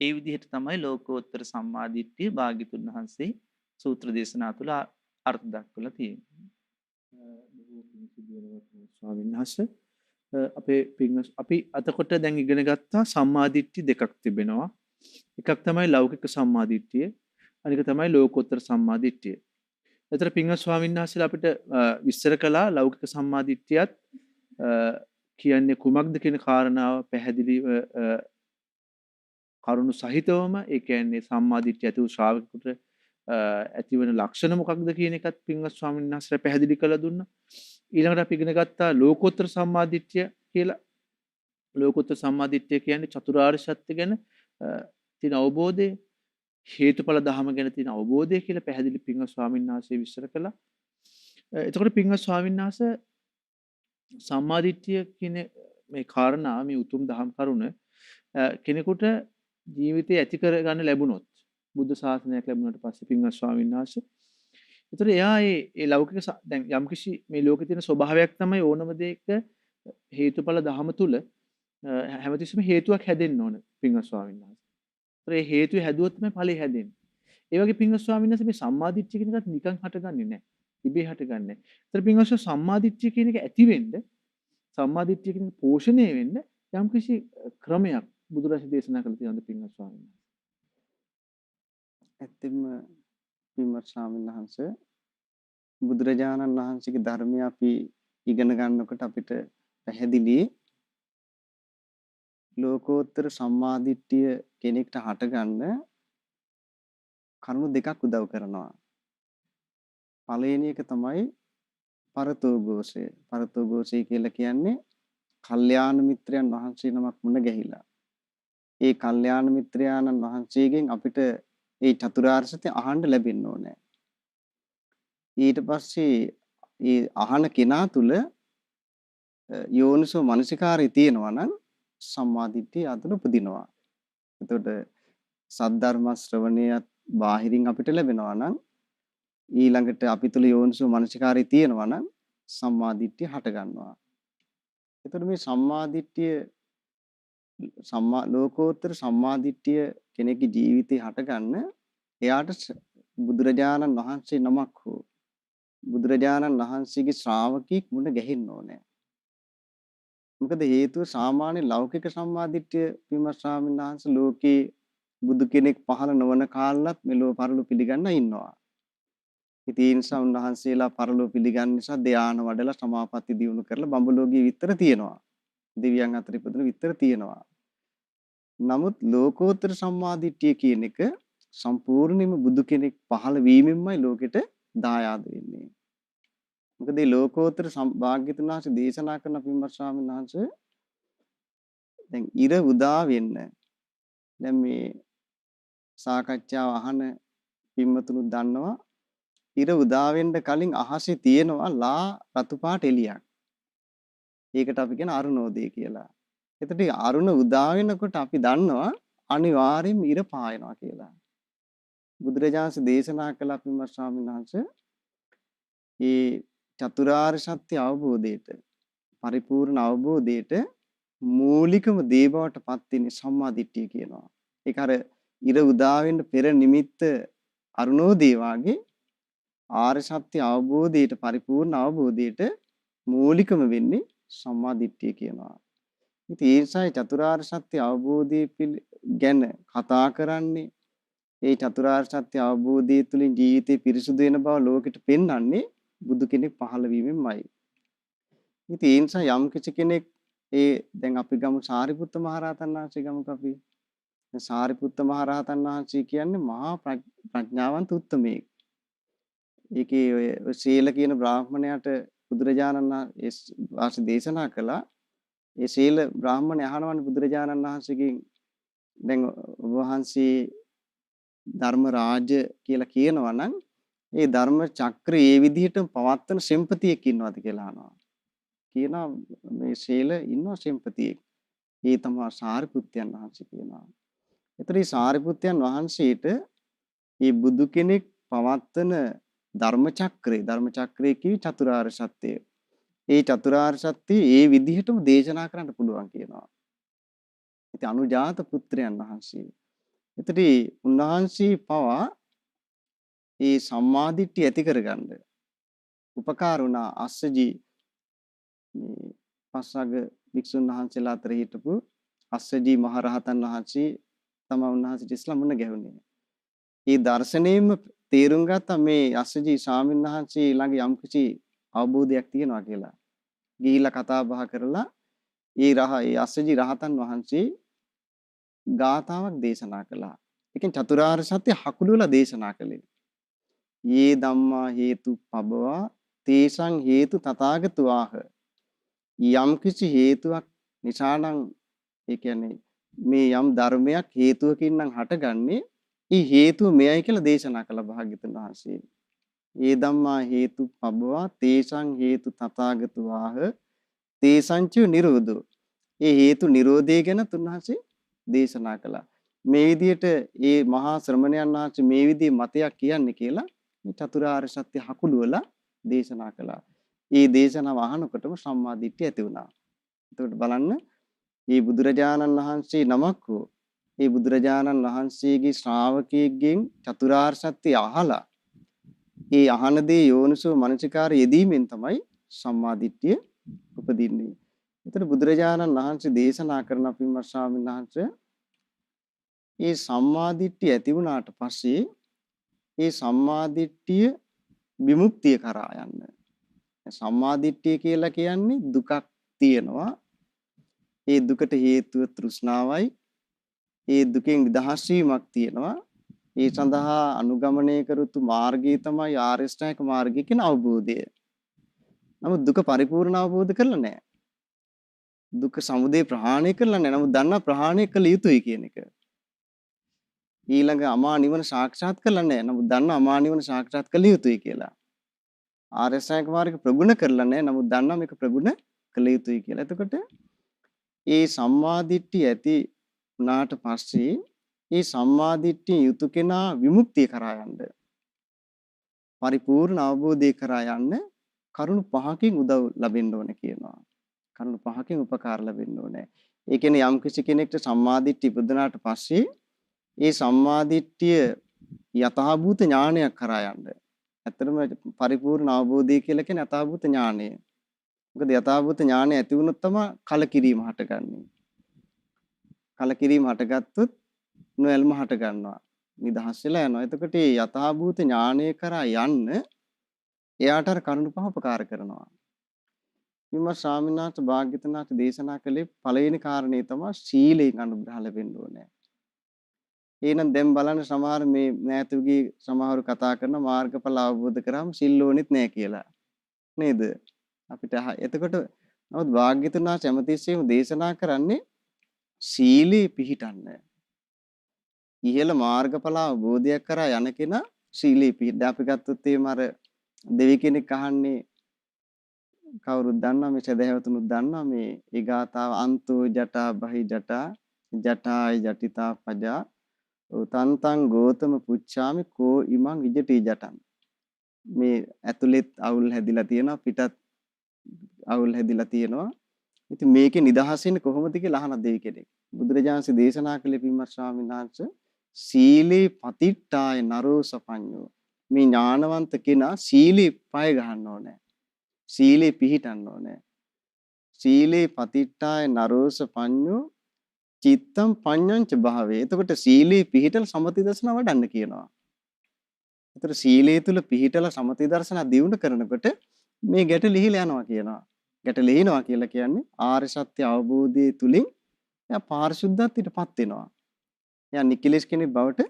ඒ විදිහට තමයි ලෝකෝත්තර සම්මාදිට්ඨිය භාග්‍යතුන් වහන්සේ සූත්‍ර දේශනා තුළ අර්ථ දක්වලා තියෙන්නේ. බොහෝ පින් සිදු වෙනවා ස්වාමීන් වහන්සේ. අපේ අපි අතකොට දැන් ඉගෙන ගත්තා සම්මාදිට්ඨි දෙකක් තිබෙනවා. එකක් තමයි ලෞකික සම්මාදිට්ඨිය, අනික තමයි ලෝකෝත්තර සම්මාදිට්ඨිය. එතන පින්වත් ස්වාමීන් වහන්සේලා අපිට විස්තර කළා ලෞකික සම්මාදිට්ඨියත් කියන්නේ කුමක්ද කියන කාරණාව පැහැදිලිව කරුණු සහිතවම, ඒ කියන්නේ සම්මාදිට්ඨිය ඇති වූ ශ්‍රාවකෙකුට ඇතිවන ලක්ෂණ මොකක්ද කියන එකත් පින්වත් ස්වාමීන් වහන්සේලා පැහැදිලි කළා දුන්නා. ඊළඟට අපි ඉගෙන ගත්තා ලෝකෝත්තර සම්මාදිට්ඨිය කියලා. ලෝකෝත්තර සම්මාදිට්ඨිය කියන්නේ චතුරාර්ය සත්‍ය ගැන තියෙන අවබෝධය, හේතුඵල ධහම ගැන තියෙන අවබෝධය කියලා පැහැදිලි පින්වත් ස්වාමීන් වහන්සේ විස්තර කළා. එතකොට පින්වත් ස්වාමීන් වහන්සේ සම්මාදිට්ඨිය කියන මේ කාරණා, මේ උතුම් දහම් කරුණ කෙනෙකුට ජීවිතේ ඇති කර ගන්න ලැබුණොත්, බුද්ධ ශාසනයක් ලැබුණාට පස්සේ පින්වත් ස්වාමීන් වහන්සේ, ඒතර එයා ඒ ලෞකික දැන් යම්කිසි මේ ලෝකේ තියෙන ස්වභාවයක් තමයි ඕනම දෙයක හේතුඵල ධහම තුල හැමතිස්සෙම හේතුවක් හැදෙන්න ඕන පින්වත් ස්වාමීන් වහන්සේ. ඒතර ඒ හේතුව හැදුවොත් තමයි ඵලෙ හැදෙන්නේ. ඒ වගේ පින්වත් ස්වාමීන් වහන්සේ මේ සම්මාදිට්ඨිය කියන එකත් නිකන් හටගන්නේ නැහැ. ඉබේ හටගන්නේ. ඒතර පින්වත් සම්මාදිට්ඨිය කියන එක ඇති වෙන්න, සම්මාදිට්ඨිය කියන එක පෝෂණය වෙන්න යම්කිසි ක්‍රමයක් බුදුරජාණන් දේශනා කළ තියෙනවා පින්වත් ස්වාමීන් වහන්සේ. ඇත්තෙන්ම පින්වත් ස්වාමීන් වහන්සේ බුදුරජාණන් වහන්සේගේ ධර්මය අපි ඉගෙන ගන්නකොට අපිට පැහැදිලි ලෝකෝත්තර සම්මාදිට්ඨිය කෙනෙක්ට හටගන්න කරුණු දෙකක් උදව් කරනවා. පළවෙනි එක තමයි පරතෝഘോഷය. පරතෝഘോഷය කියලා කියන්නේ කල්යාණ මිත්‍රයන් වහන්සේ නමක් මුණ ගැහිලා. ඒ කල්යාණ මිත්‍රයාණන් වහන්සේගෙන් අපිට ඒ චතුරාර්ය සත්‍ය අහන්න ලැබෙන්න ඕනේ. ඊට පස්සේ ඒ අහන කෙනා තුල යෝනිසෝ මනසිකාරය තියෙනවා නම් සම්මාදිට්ඨිය අතුල උපදිනවා. එතකොට සද්ධර්ම ශ්‍රවණයත් බාහිරින් අපිට ලැබෙනවා නම් ඊළඟට අපි තුල යෝනිසෝ මනසිකාරය තියෙනවා නම් සම්මාදිට්ඨිය හට ගන්නවා. එතකොට මේ සම්මාදිට්ඨිය ලෝකෝත්තර සම්මාදිට්ඨිය කෙනෙකුගේ ජීවිතේ හටගන්න එයාට බුදුරජාණන් වහන්සේ නමක් හෝ බුදුරජාණන් වහන්සේගේ ශ්‍රාවකෙක් මුණ ගැහෙන්න ඕනේ. මොකද හේතුව සාමාන්‍ය ලෞකික සම්මාදිට්ඨිය විමර්ශ ස්වාමීන් වහන්සේ ලෝකේ බුදු කෙනෙක් පහළ නොවන කාලලත් මෙලෝ පරලෝ පිළිගන්න ඉන්නවා. ඉතින් ඒ නිසා උන්වහන්සේලා පරලෝ පිළිගන්න නිසා ධානය වඩලා සමාපatti දියුණු කරලා බඹලෝකයේ විතර තියෙනවා. දෙවියන් අතර ඉපදුන විතර තියෙනවා. නමුත් ලෝකෝත්තර සම්මාදිට්ඨිය කියන එක සම්පූර්ණයෙන්ම බුදු කෙනෙක් පහළ වීමෙන්මයි ලෝකෙට දායාද වෙන්නේ. මොකද මේ ලෝකෝත්තර භාග්‍යතුන් වහන්සේ දේශනා කරන පින්වත් ස්වාමීන් වහන්සේ දැන් ඉර උදා වෙන්න දැන් මේ සාකච්ඡාව අහන පින්වතුන් දන්නවා ඉර උදා වෙන්න කලින් අහසේ තියෙනවා ලා රතු පාට එළියක්. ඒකට අපි කියන අරුණෝදය කියලා. එතකොට අරුණ උදා වෙනකොට අපි දන්නවා අනිවාර්යයෙන්ම ඉර පායනවා කියලා. බුදුරජාණන් දේශනා කළ පින්වත් ස්වාමීන් වහන්සේ ඒ චතුරාර්ය සත්‍ය අවබෝධයට පරිපූර්ණ අවබෝධයට මූලිකම දේ බවට පත් වෙන්නේ සම්මාදිට්ඨිය කියනවා. ඒක අර ඉර උදා වෙන්න පෙර නිමිත්ත අරුණෝදේ වාගේ ආර්ය සත්‍ය අවබෝධයට පරිපූර්ණ අවබෝධයට මූලිකම වෙන්නේ සම්මාදිට්ඨිය කියනවා. ඉතින් ඒ නිසා චතුරාර්ය සත්‍ය අවබෝධය ගැන කතා කරන්නේ ඒ චතුරාර්ය සත්‍ය අවබෝධය තුළින් ජීවිතේ පිරිසුදු වෙන බව ලෝකෙට පෙන්වන්නේ බුදු කෙනෙක් පහළ වීමෙන්මයි. ඉතින් ඒ නිසා යම් කිසි කෙනෙක් දැන් අපි ගමු සාරිපුත්ත මහරහතන් වහන්සේ ගමුක අපි. සාරිපුත්ත මහරහතන් වහන්සේ කියන්නේ මහා ප්‍රඥාවන්ත උත්තමයෙක්. ඒකේ ඔය සීල කියන බ්‍රාහ්මණයාට බුදුරජාණන් වහන්සේ දේශනා කළා. ඒ සීල බ්‍රාහ්මණය අහනවනේ බුදුරජාණන් වහන්සේගෙන් දැන් ඔබ වහන්සේ ධර්ම රාජ කියලා කියනවා නම් ඒ ධර්ම චක්‍රය ඒ විදිහටම පවත්වන සෙම්පතියෙක් ඉන්නවද කියලා අහනවා. කියනවා මේ සීල ඉන්නවා සෙම්පතියෙක්. ඒ තමයි සාරිපුත්තයන් වහන්සේ කියනවා. ඒතර මේ සාරිපුත්තයන් වහන්සේට මේ බුදු කෙනෙක් පවත්වන ධර්ම චක්‍රය කිවි චතුරාර්ය සත්‍යය. ඒ චතුරාර්ය සත්‍ය ඒ විදිහටම දේශනා කරන්න පුළුවන් කියනවා. ඉතින් අනුජාත පුත්‍රයන් වහන්සේ. එතකොට උන්වහන්සේ පවා ඒ සම්මාදිට්ඨිය ඇති කරගන්න උපකාර වුණා අස්සජී මේ පස්වග වික්ෂුන් වහන්සේලා අතර හිටපු අස්සජී මහරහතන් වහන්සේ තමයි උන්වහන්සේට ඉස්ලාම් මුණ ගැහුනේ. ඒ දර්ශනයෙන්ම තේරුම් ගත්තා මේ අස්සජී ස්වාමීන් වහන්සේ ළඟ යම්කිසි අවබෝධයක් තියෙනවා කියලා. ගිහිල්ලා කතා බහ කරලා ඒ අස්සජී රහතන් වහන්සේ ගාථාවක් දේශනා කළා. ඒකෙන් චතුරාර්ය සත්‍ය හකුළු වල දේශනා කළේ. යේ ධම්මා හේතු පබවා තේසං හේතු තථාගතවාහ. යම් කිසි හේතුවක් නිසා නම් ඒ කියන්නේ මේ යම් ධර්මයක් හේතුවකින් නම් හටගන්නේ ඒ හේතුව මෙයයි කියලා දේශනා කළ භාග්‍යතුන් වහන්සේ. යේ ධම්මා හේතු පබවා තේසං හේතු තථාගතවාහ තේසංච නිරෝධෝ. ඒ හේතු නිරෝධය ගැන තුන්වහන්සේ දේශනා කළා. මේ විදිහට ඒ මහා ශ්‍රමණයන් වහන්සේ මේ විදිහේ මතයක් කියන්නේ කියලා මේ චතුරාර්ය සත්‍ය හකුළු වල දේශනා කළා. ඒ දේශනාව අහනකොටම සම්මා දිට්ඨිය ඇති වුණා. එතකොට බලන්න මේ බුදුරජාණන් වහන්සේ නමක් වූ මේ බුදුරජාණන් වහන්සේගේ ශ්‍රාවකයෙක්ගෙන් චතුරාර්ය සත්‍ය අහලා ඒ අහන දේ යෝනිසෝ මනසිකාර යෙදීමෙන් තමයි සම්මා දිට්ඨිය උපදින්නේ. එතකොට බුදුරජාණන් වහන්සේ දේශනා කරන පින්වත් ස්වාමීන් වහන්සේ ඒ සම්මා දිට්ඨිය ඇති වුණාට පස්සේ ඒ සම්මා දිට්ඨිය විමුක්තිය කරා යන්න. සම්මා දිට්ඨිය කියලා කියන්නේ දුකක් තියෙනවා. ඒ දුකට හේතුව තෘෂ්ණාවයි. ඒ දුකෙන් නිදහස් වීමක් තියෙනවා. ඒ සඳහා අනුගමනය කරුතු මාර්ගය තමයි ආර්ය ශ්‍රැංග මාර්ගය කියන අවබෝධය. නමුත් දුක පරිපූර්ණ අවබෝධ කරලා නැහැ. දුක් සමුදය ප්‍රහාණය කරලා නැහැ. නමුත් දන්නා ප්‍රහාණය කළ යුතුයි කියන එක. ඊළඟ අමා නිවන සාක්ෂාත් කරලා නැහැ. නමුත් දන්නා අමා නිවන සාක්ෂාත් කළ යුතුයි කියලා. ආර්ය ශ්‍රැංග මාර්ගය ප්‍රගුණ කරලා නැහැ. නමුත් දන්නා මේක ප්‍රගුණ කළ යුතුයි කියලා. එතකොට ඒ සම්මා දිට්ඨිය ඇති වුණාට පස්සේ ඒ සම්මා දිට්ඨිය යුතු කෙනා විමුක්තිය කරා යන්න පරිපූර්ණ අවබෝධය කරා යන්න කරුණු පහකින් උදව් ලැබෙන්න ඕනේ කියනවා. කරුණු පහකින් උපකාර ලැබෙන්න ඕනේ. ඒ කියන්නේ යම් කිසි කෙනෙක්ට සම්මා දිට්ඨිය ඉපදුනාට පස්සේ ඒ සම්මා දිට්ඨිය යථාභූත ඥානයක් කරා යන්න. ඇත්තටම පරිපූර්ණ අවබෝධය කියලා කියන්නේ යථාභූත ඥානය. මොකද යථාභූත ඥානය ඇති වුණොත් තමයි කලකිරීම හටගන්නේ. කලකිරීම හටගත්තොත් නොයල්ම හට ගන්නවා. නිදහස් වෙලා යනවා. එතකොට මේ යථාභූත ඥානය කරා යන්න එයාට අර කරුණු පහ උපකාර කරනවා. විමර්ශ ස්වාමීන් වහන්සේ භාග්‍යවතුන් වහන්සේ දේශනා කළේ පළවෙනි කාරණේ තමයි සීලයෙන් අනුග්‍රහ ලැබෙන්න ඕනේ. එහෙනම් දැන් බලන්න සමහර මේ නැතුගේ සමහරු කතා කරන මාර්ගඵල අවබෝධ කරාම සිල් ඕනෙත් නැහැ කියලා. නේද? අපිට එතකොට නමුත් භාග්‍යවතුන් වහන්සේ හැමතිස්සෙම දේශනා කරන්නේ සීලේ පිහිටන්න. ඉහළ මාර්ගඵල අවබෝධයක් කරා යන කෙනා සීලේ පිහිට. අපි ගත්තොත් එහෙම අර දෙවි කෙනෙක් අහන්නේ කවුරුත් දන්නා මේ සදහැවතුනුත් දන්නා මේ ඊගාතාව අන්තෝ ජටා බහි ජටා ජටායි ජටිතා පජා තන්තං ගෝතම පුච්චාමි කෝ ඉමං විජටි ජටං. මේ ඇතුළෙත් අවුල් හැදිලා තියෙනවා පිටත් අවුල් හැදිලා තියෙනවා. ඉතින් මේකේ නිදහස් වෙන්නේ කොහොමද කියලා අහන දෙවි කෙනෙක්. බුදුරජාණන්සේ දේශනා කළේ පින්වත් ස්වාමීන් වහන්සේ සීලේ පතිට්ඨාය නරෝ සපඤ්ඤෝ. මේ ඥානවන්ත කෙනා සීලේ පය ගහන්න ඕනේ. සීලේ පිහිටන්න ඕනේ. සීලේ පතිට්ඨාය නරෝ සපඤ්ඤෝ චිත්තම් පඤ්ඤංච භාවේ. එතකොට සීලේ පිහිටල සමති දර්ශන වඩන්න කියනවා. එතකොට සීලේ තුල පිහිටලා සමති දර්ශන දියුණු කරනකොට මේ ගැට ලිහිලා යනවා කියනවා. ගැට ලිහිනවා කියලා කියන්නේ ආර්ය සත්‍ය අවබෝධයේ තුලින් එයා පාරිශුද්ධත්වයටපත් වෙනවා. එයා නිකිලස් කෙනෙක් බවට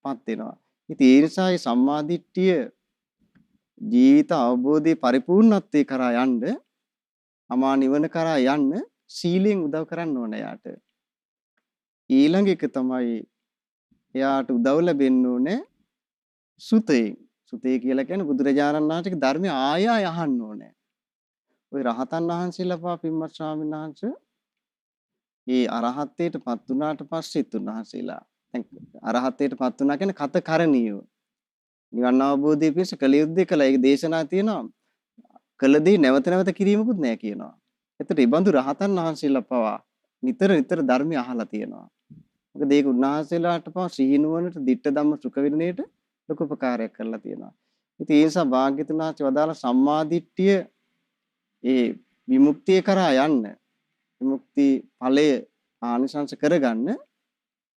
පත් වෙනවා. ඉතින් ඒ නිසා මේ සම්මාදිට්ඨිය ජීවිත අවබෝධයේ පරිපූර්ණත්වයේ කරා යන්න අමා නිවන කරා යන්න සීලෙන් උදව් කරන්න ඕනේ යාට. ඊළඟ එක තමයි එයාට උදව් ලැබෙන්න ඕනේ සුතේ. සුතේ කියලා කියන්නේ බුදුරජාණන් වහන්සේගේ ධර්මය ආය අහන්න ඕනේ. ওই රහතන් වහන්සේලා පා පින්වත් ස්වාමීන් වහන්සේ ඒ අරහත්ත්වයටපත් වුණාට පස්සේ උන්වහන්සේලා දැන් අරහත්ත්වයටපත් වුණා කියන්නේ කත කරණීය. නිවන් අවබෝධයේ පිණිස කළ යුත්තේ කළා. ඒක දේශනා තියෙනවා. කළ දේ නැවත නැවත කිරීමකුත් නැහැ කියනවා. එතකොට මේ බඳු රහතන් වහන්සේලා පවා නිතර නිතර ධර්මය අහලා තියෙනවා. මොකද ඒක උන්වහන්සේලාට පවා සිහිනුවනට ditta ධම්ම සුඛ විනයට ලොකු උපකාරයක් කරලා තියෙනවා. ඉතින් ඒ නිසා භාග්‍යතුන් වහන්සේ වදාළ සම්මාදිට්ඨිය ඒ විමුක්තිය කරා යන්න විමුක්ති ඵලය ආනිසංස කරගන්න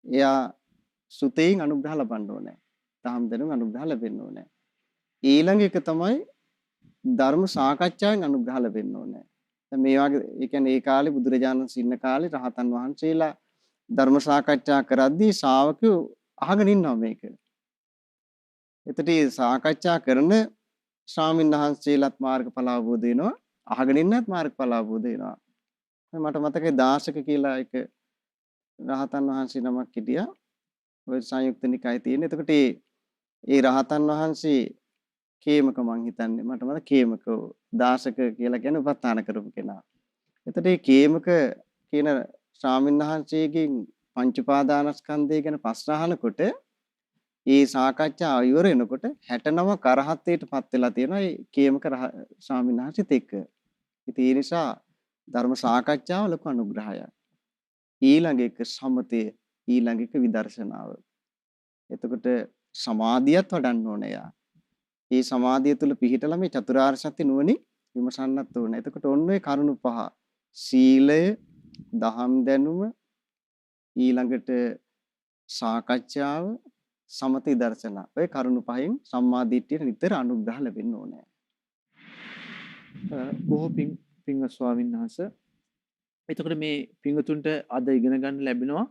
එයා සුතේන් අනුග්‍රහ ලබන්න ඕනේ. දහම් දැනුම් අනුග්‍රහ ලැබෙන්න ඕනේ. ඊළඟ එක තමයි ධර්ම සාකච්ඡාවෙන් අනුග්‍රහ ලැබෙන්න ඕනේ. දැන් මේ වගේ ඒ කියන්නේ ඒ කාලේ බුදුරජාණන් සින්න කාලේ රහතන් වහන්සේලා ධර්ම සාකච්ඡා කරද්දී ශ්‍රාවකයෝ අහගෙන ඉන්නවා මේක. එතකොට මේ සාකච්ඡා කරන ස්වාමීන් වහන්සේලාත් මාර්ගඵල අවබෝධ වෙනවා. අහගෙන ඉන්නත් මාර්ගඵල අවබෝධ වෙනවා. මට මතකයි දාසක කියලා එක රහතන් වහන්සේ නමක් හිටියා. ඔය සංයුක්ත නිකායේ තියෙන. එතකොට ඒ රහතන් වහන්සේ කේමක මං හිතන්නේ මට මතක කේමක දාසක කියලා කියන උපස්ථාන කරපු කෙනා. එතකොට මේ කේමක කියන ස්වාමීන් වහන්සේගෙන් පංච උපාදානස්කන්ධය ගැන ප්‍රශ්න අහනකොට ඒ සාකච්ඡාව ඉවර වෙනකොට 69 කරහත්ත්වයටපත් වෙලා තියෙනවා ඒ කේමක ස්වාමීන් වහන්සේත් එක්ක. ඉතින් ඒ නිසා ධර්ම සාකච්ඡාව ලොකු අනුග්‍රහයක්. ඊළඟ එක සමතය, ඊළඟ එක විදර්ශනාව. එතකොට සමාධියත් වඩන්න ඕනේ යා. මේ සමාධිය තුල පිහිටලා මේ චතුරාර්ය සත්‍ය නුවණින් විමසන්නත් ඕනේ. එතකොට ඔන්න ඔය කරුණු පහ. සීලය, දහම් දැනුම, ඊළඟට සාකච්ඡාව, සමත විදර්ශනා. ඔය කරුණු පහෙන් සම්මා දිට්ඨියට නිතර අනුග්‍රහ ලැබෙන්න ඕනේ. බොහෝ පිං ස්වාමීන් වහන්සේ. එතකොට මේ පිංගතුන්ට අද ඉගෙන ගන්න ලැබෙනවා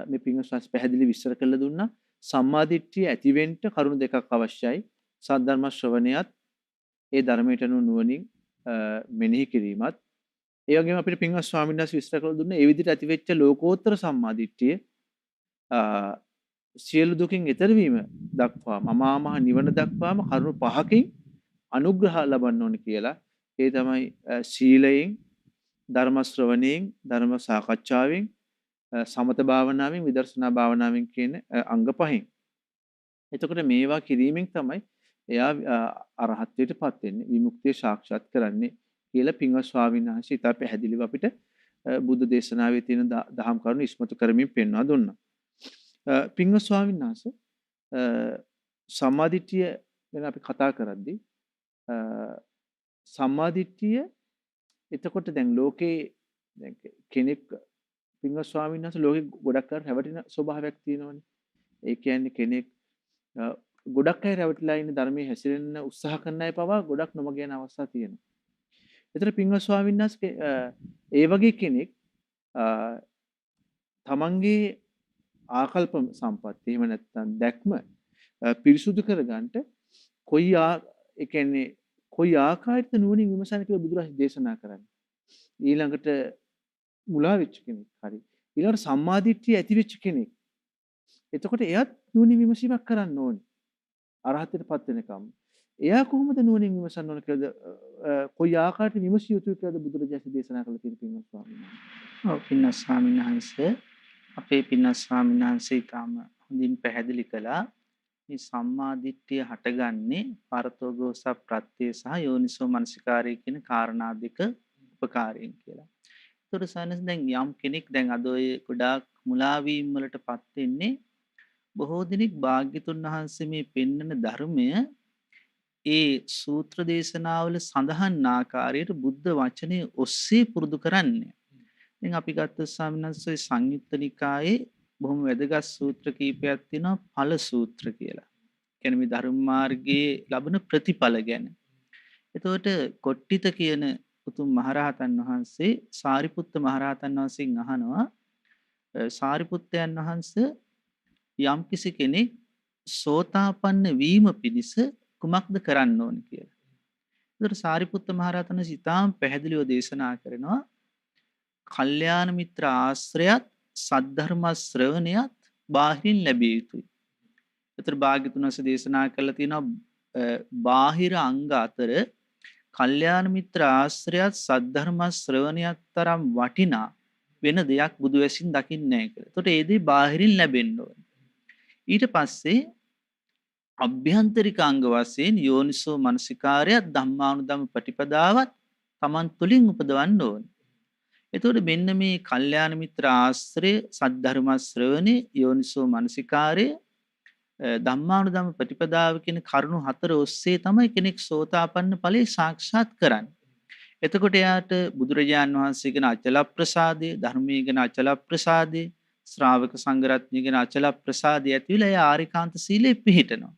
මේ පිං ස්වාමීන් පැහැදිලි විස්තර කරලා දුන්නා. සම්මා දිට්ඨිය ඇතිවෙන්න කරුණු දෙකක් අවශ්‍යයි. සද්ධර්ම ශ්‍රවණයත් ඒ ධර්මයට නුවණින් මෙනෙහි කිරීමත් ඒ වගේම අපිට පිං ස්වාමීන් වහන්සේ විස්තර කරලා දුන්න ඒ විදිහට ඇතිවෙච්ච ලෝකෝත්තර සම්මා දිට්ඨිය සියලු දුකින් ඈතර වීම දක්වා මමා මහ නිවන දක්වාම කරුණු පහකින් අනුග්‍රහ ලබන්න ඕනේ කියලා. ඒ තමයි සීලයෙන්, ධර්ම ශ්‍රවණයෙන්, ධර්ම සාකච්ඡාවෙන්, සමත භාවනාවෙන්, විදර්ශනා භාවනාවෙන් කියන අංග පහෙන්. එතකොට මේවා කිරීමෙන් තමයි එයා අරහත්ත්වයටපත් වෙන්නේ, විමුක්තිය සාක්ෂාත් කරන්නේ කියලා පින්වත් ස්වාමීන් වහන්සේ ඉතා පැහැදිලිව අපිට බුද්ධ දේශනාවේ තියෙන දහම් කරුණු ඉස්මතු කරමින් පෙන්වා දුන්නා. පින්වත් ස්වාමීන් වහන්සේ සම්මාදිට්ඨිය ගැන අපි කතා කරද්දී සම්මාදිට්ඨිය එතකොට දැන් ලෝකේ දැන් කෙනෙක් පින්වත් ස්වාමීන් වහන්සේ ලෝකේ ගොඩක් අය රැවටෙන ස්වභාවයක් තියෙනවනේ. ඒ කියන්නේ කෙනෙක් ගොඩක් අය රැවටිලා ඉන්න ධර්මයේ හැසිරෙන්න උත්සාහ කරන අය පවා ගොඩක් නොමග යන අවස්ථා තියෙනවා. ඒතර පින්වත් ස්වාමීන් වහන්සේ ඒ වගේ කෙනෙක් තමන්ගේ ආකල්ප සම්පatti එහෙම නැත්නම් දැක්ම පිරිසුදු කරගන්නට කොයි ආකාරයකට නුවණින් විමසන කියලා බුදුරජාණන් දේශනා කරන්නේ. ඊළඟට මුලා වෙච්ච කෙනෙක් හරි. ඊළඟට සම්මාදිට්ඨිය ඇති වෙච්ච කෙනෙක්. එතකොට එයාත් නුවණින් විමසීමක් කරන්න ඕනේ. අරහතටපත් වෙනකම්. එයා කොහොමද නුවණින් විමසන්න ඕන කියලාද කොයි ආකාරයට විමසිය යුතුයි කියලාද බුදුරජාණන් දේශනා කළ තියෙන පින්වත් ස්වාමීන් වහන්සේ. ඔව් පින්වත් ස්වාමීන් වහන්සේ අපේ පින්වත් ස්වාමීන් වහන්සේ තාම හොඳින් පැහැදිලි කළා. මේ සම්මා දිට්ඨිය හටගන්නේ පරතෝගෝස ප්‍රත්‍ය සහ යෝනිසෝ මනසිකාරය කියන කාරණා දෙක උපකාරයෙන් කියලා. ඒතර සයන්ස් දැන් යම් කෙනෙක් දැන් අද ඔය ගොඩාක් මුලා වීම වලටපත් වෙන්නේ බොහෝ දිනක් භාග්‍යතුන් වහන්සේ මේ පෙන්වන ධර්මය ඒ සූත්‍ර දේශනාවල සඳහන් ආකාරයට බුද්ධ වචනේ ඔස්සේ පුරුදු කරන්නේ. දැන් අපි ගත්ත ස්වාමීන් වහන්සේ සංයුත්ත නිකායේ බොහොම වැදගත් සූත්‍ර කීපයක් තියෙනවා ඵල සූත්‍ර කියලා. කියන්නේ මේ ධර්ම මාර්ගයේ ලබන ප්‍රතිඵල ගැන. එතකොට කොට්ටිත කියන උතුම් මහරහතන් වහන්සේ සාරිපුත්ත මහරහතන් වහන්සේගෙන් අහනවා සාරිපුත්තයන් වහන්සේ යම්කිසි කෙනෙක් සෝතාපන්න වීම පිණිස කුමක්ද කරන්න ඕන කියලා. එතකොට සාරිපුත්ත මහරහතන් වහන්සේ ඉතාම පැහැදිලිව දේශනා කරනවා කල්යාණ මිත්‍ර ආශ්‍රයත් සද්ධර්ම ශ්‍රවණයත් බාහිරින් ලැබිය යුතුයි. ඒතර භාග්‍යතුන් වහන්සේ දේශනා කළා තියෙනවා බාහිර අංග අතර කල්යාණ මිත්‍ර ආශ්‍රයත් සද්ධර්ම ශ්‍රවණයත් තරම් වටිනා වෙන දෙයක් බුදු වැසින් දකින්නේ නැහැ කියලා. ඒතකොට ඒ දේ බාහිරින් ලැබෙන්න ඕනේ. ඊට පස්සේ අභ්‍යන්තරික අංග වශයෙන් යෝනිසෝ මනසිකාරයත් ධම්මානුධම්ම ප්‍රතිපදාවත් Taman තුලින් උපදවන්න ඕනේ. එතකොට මෙන්න මේ කල්යාණ මිත්‍ර ආශ්‍රය, සද්ධර්ම ශ්‍රවණේ, යෝනිසෝ මනසිකාරය, ධම්මානුධම්ම ප්‍රතිපදාව කියන කරුණු හතර ඔස්සේ තමයි කෙනෙක් සෝතාපන්න ඵලයේ සාක්ෂාත් කරන්නේ. එතකොට එයාට බුදුරජාන් වහන්සේගෙන අචල ප්‍රසාදේ, ධර්මයේගෙන අචල ප්‍රසාදේ, ශ්‍රාවක සංඝරත්නයේගෙන අචල ප්‍රසාදේ ඇතිවිලා එයා ආරිකාන්ත සීලෙ පිහිටනවා.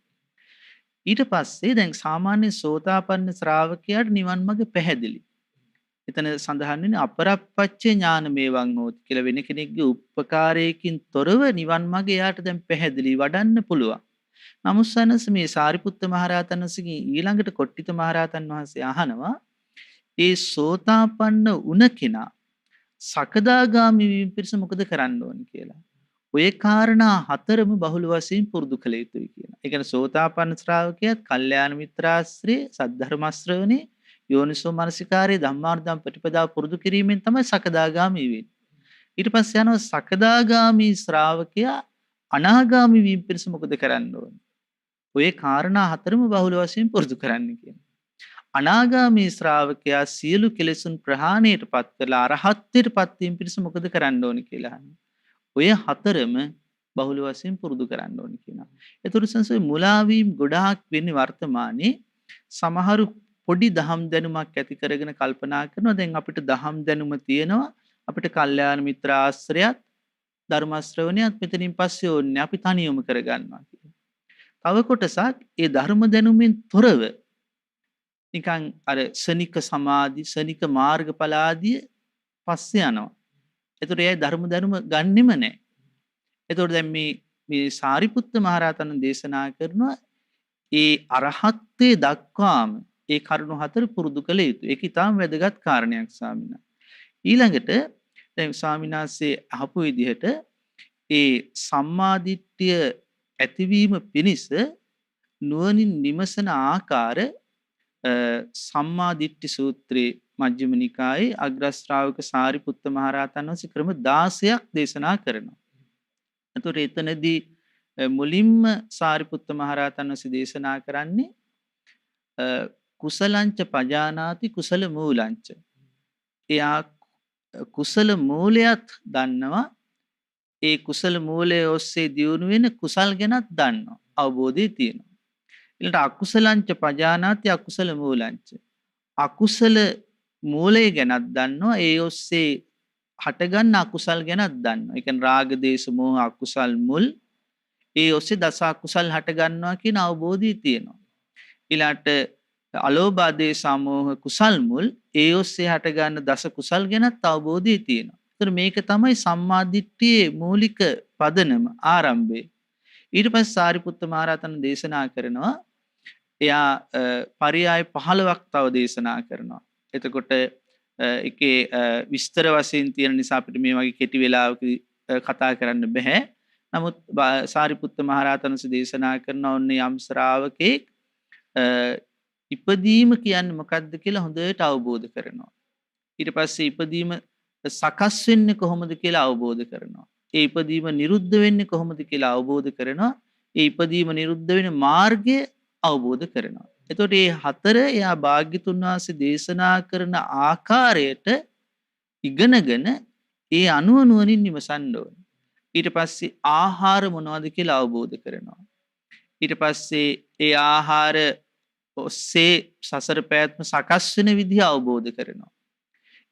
ඊට පස්සේ දැන් සාමාන්‍ය සෝතාපන්න ශ්‍රාවකයාට නිවන් මඟ පැහැදිලි. එතන සඳහන් වෙන්නේ අපරප්පච්චේ ඥාන මේවං හෝති කියලා, වෙන කෙනෙක්ගේ උපකාරයකින් තොරව නිවන් මඟ එයාට දැන් පැහැදිලි වඩන්න පුළුවන්. නමුත් සනස මේ සාරිපුත්ත මහරහතන් වහන්සේගේ ඊළඟට කොට්ටිත මහරහතන් වහන්සේ අහනවා, ඒ සෝතාපන්න වුණ කෙනා සකදාගාමි වීම පිණිස මොකද කරන්න ඕන කියලා. ඔය කාරණා හතරම බහුල වශයෙන් පුරුදු කළ යුතුයි කියලා. ඒ කියන්නේ සෝතාපන්න ශ්‍රාවකයාත් කල්යාණ මිත්‍රාශ්‍රය, සද්ධර්ම ශ්‍රවණේ, යෝනිසෝ මනසිකාරය, ධම්මානුධම්ම ප්‍රතිපදාව පුරුදු කිරීමෙන් තමයි සකදාගාමි වෙන්නේ. ඊට පස්සේ යනවා සකදාගාමි ශ්‍රාවකයා අනාගාමි වීම පිණිස මොකද කරන්න ඕන. ඔය කාරණා හතරම බහුල වශයෙන් පුරුදු කරන්න කියනවා. අනාගාමී ශ්‍රාවකයා සියලු කෙලෙසුන් ප්‍රහාණයට පත් කරලා අරහත්ත්වයට පත් වීම පිණිස මොකද කරන්න ඕන කියලා අහනවා. ඔය හතරම බහුල වශයෙන් පුරුදු කරන්න ඕන කියනවා. ඒතර සංසය මුලා වීම ගොඩාක් වෙන්නේ වර්තමානයේ. සමහරු පොඩි දහම් දැනුමක් ඇති කරගෙන කල්පනා කරනවා දැන් අපිට දහම් දැනුම තියෙනවා, අපිට කල්යාණ මිත්‍ර ආශ්‍රයත් ධර්ම ශ්‍රවණයත් මෙතනින් පස්සේ ඕනේ අපි තනියම කරගන්නවා කියලා. තව කොටසක් ඒ ධර්ම දැනුමින් තොරව නිකන් අර ශනික සමාධි, ශනික මාර්ගඵල ආදී පස්සේ යනවා. ඒතකොට ඒ ධර්ම දැනුම ගන්නෙම නැහැ. ඒතකොට දැන් මේ සාරිපුත්ත මහරහතන් දේශනා කරනවා ඒ අරහත්ත්වයේ දක්වාම ඒ කරුණු හතර පුරුදු කළ යුතුයි. ඒක ඊටාම වැදගත් කාරණයක් ස්වාමීන් වහන්සේ. ඊළඟට දැන් ස්වාමීන් වහන්සේ අහපු විදිහට ඒ සම්මාදිට්ඨිය ඇතිවීම පිණිස නුවණින් විමසන ආකාර සම්මාදිට්ඨි සූත්‍රයේ මජ්ක්‍ධිම නිකායේ අග්‍ර ශ්‍රාවක සාරිපුත්ත මහරහතන් වහන්සේ ක්‍රම 16ක් දේශනා කරනවා. එතකොට එතනදී මුලින්ම සාරිපුත්ත මහරහතන් වහන්සේ දේශනා කරන්නේ කුසලංච පජානාති කුසල මූලංච. එයා කුසල මූලයත් දන්නවා, ඒ කුසල මූලය ඔස්සේ දියුණු වෙන කුසල් ගැනත් දන්නවා, අවබෝධය තියෙනවා. ඊළඟට අකුසලංච පජානාති අකුසල මූලංච. අකුසල මූලය ගැනත් දන්නවා, ඒ ඔස්සේ හටගන්න අකුසල් ගැනත් දන්නවා. ඒ කියන්නේ රාග දේශ මොහ අකුසල් මුල්, ඒ ඔස්සේ දස අකුසල් හටගන්නවා කියන අවබෝධය තියෙනවා. ඊළඟට අලෝභ දේශ සමෝහ කුසල් මුල්, ඒ ඔස්සේ හටගන්න දස කුසල් ගැනත් අවබෝධය තියෙනවා. ඒතර මේක තමයි සම්මාදිට්ඨියේ මූලික පදනම ආරම්භය. ඊට පස්සේ සාරිපුත්ත මහරහතන් දේශනා කරනවා, එයා පරියාය 15ක් තව දේශනා කරනවා. එතකොට ඒකේ විස්තර වශයෙන් තියෙන නිසා අපිට මේ වගේ කෙටි වෙලාවක කතා කරන්න බෑ. නමුත් සාරිපුත්ත මහරහතන් දේශනා කරන ඕනේ යම් ශ්‍රාවකෙක් ඉපදීම කියන්නේ මොකක්ද කියලා හොඳට අවබෝධ කරනවා. ඊට පස්සේ ඉපදීම සකස් වෙන්නේ කොහොමද කියලා අවබෝධ කරනවා. ඒ ඉපදීම නිරුද්ධ වෙන්නේ කොහොමද කියලා අවබෝධ කරනවා. ඒ ඉපදීම නිරුද්ධ වෙන මාර්ගය අවබෝධ කරනවා. එතකොට මේ හතර එයා භාග්‍යතුන් වහන්සේ දේශනා කරන ආකාරයට ඉගෙනගෙන ඒ අනුව නුවණින් විමසන්න ඕනේ. ඊට පස්සේ ආහාර මොනවද කියලා අවබෝධ කරනවා. ඊට පස්සේ ඒ ආහාර ඔස්සේ සසර පැවැත්ම සකස් වෙන විදිහ අවබෝධ කරනවා.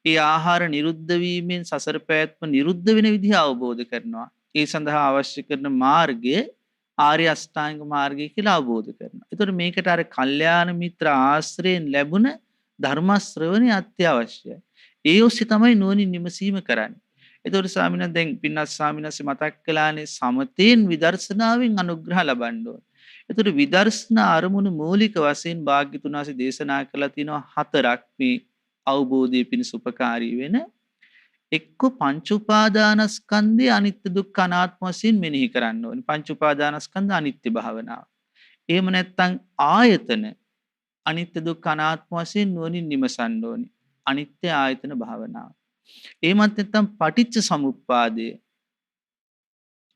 ඒ ආහාර නිරුද්ධ වීමෙන් සසර පැවැත්ම නිරුද්ධ වෙන විදිහ අවබෝධ කරනවා. ඒ සඳහා අවශ්‍ය කරන මාර්ගය ආර්ය අෂ්ටාංග මාර්ගය කියලා අවබෝධ කරනවා. ඒතකොට මේකට අර කල්යාණ මිත්‍ර ආශ්‍රයෙන් ලැබුණ ධර්ම ශ්‍රවණය අත්‍යවශ්‍යයි. ඒ ඔස්සේ තමයි නුවණින් විමසීම කරන්නේ. ඒතකොට ස්වාමීන් වහන්සේ දැන් පින්වත් ස්වාමීන් වහන්සේ මතක් කළානේ සමතෙන් විදර්ශනාවෙන් අනුග්‍රහ ලබන්න ඕන. ඒතකොට විදර්ශනා අරමුණු මූලික වශයෙන් භාග්‍යතුන් වහන්සේ දේශනා කළා තියෙනවා හතරක් මේ අවබෝධය පිණිස උපකාරී වෙන. එක්ක පංච උපාදානස්කන්ධය අනිත්‍ය දුක්ඛ අනාත්ම වශයෙන් මෙනෙහි කරන්න ඕනේ. පංච උපාදානස්කන්ධ අනිත්‍ය භාවනාව. එහෙම නැත්නම් ආයතන අනිත්‍ය දුක්ඛ අනාත්ම වශයෙන් නුවණින් විමසන්න ඕනේ. අනිත්‍ය ආයතන භාවනාව. එහෙමත් නැත්නම් පටිච්ච සමුප්පාදය.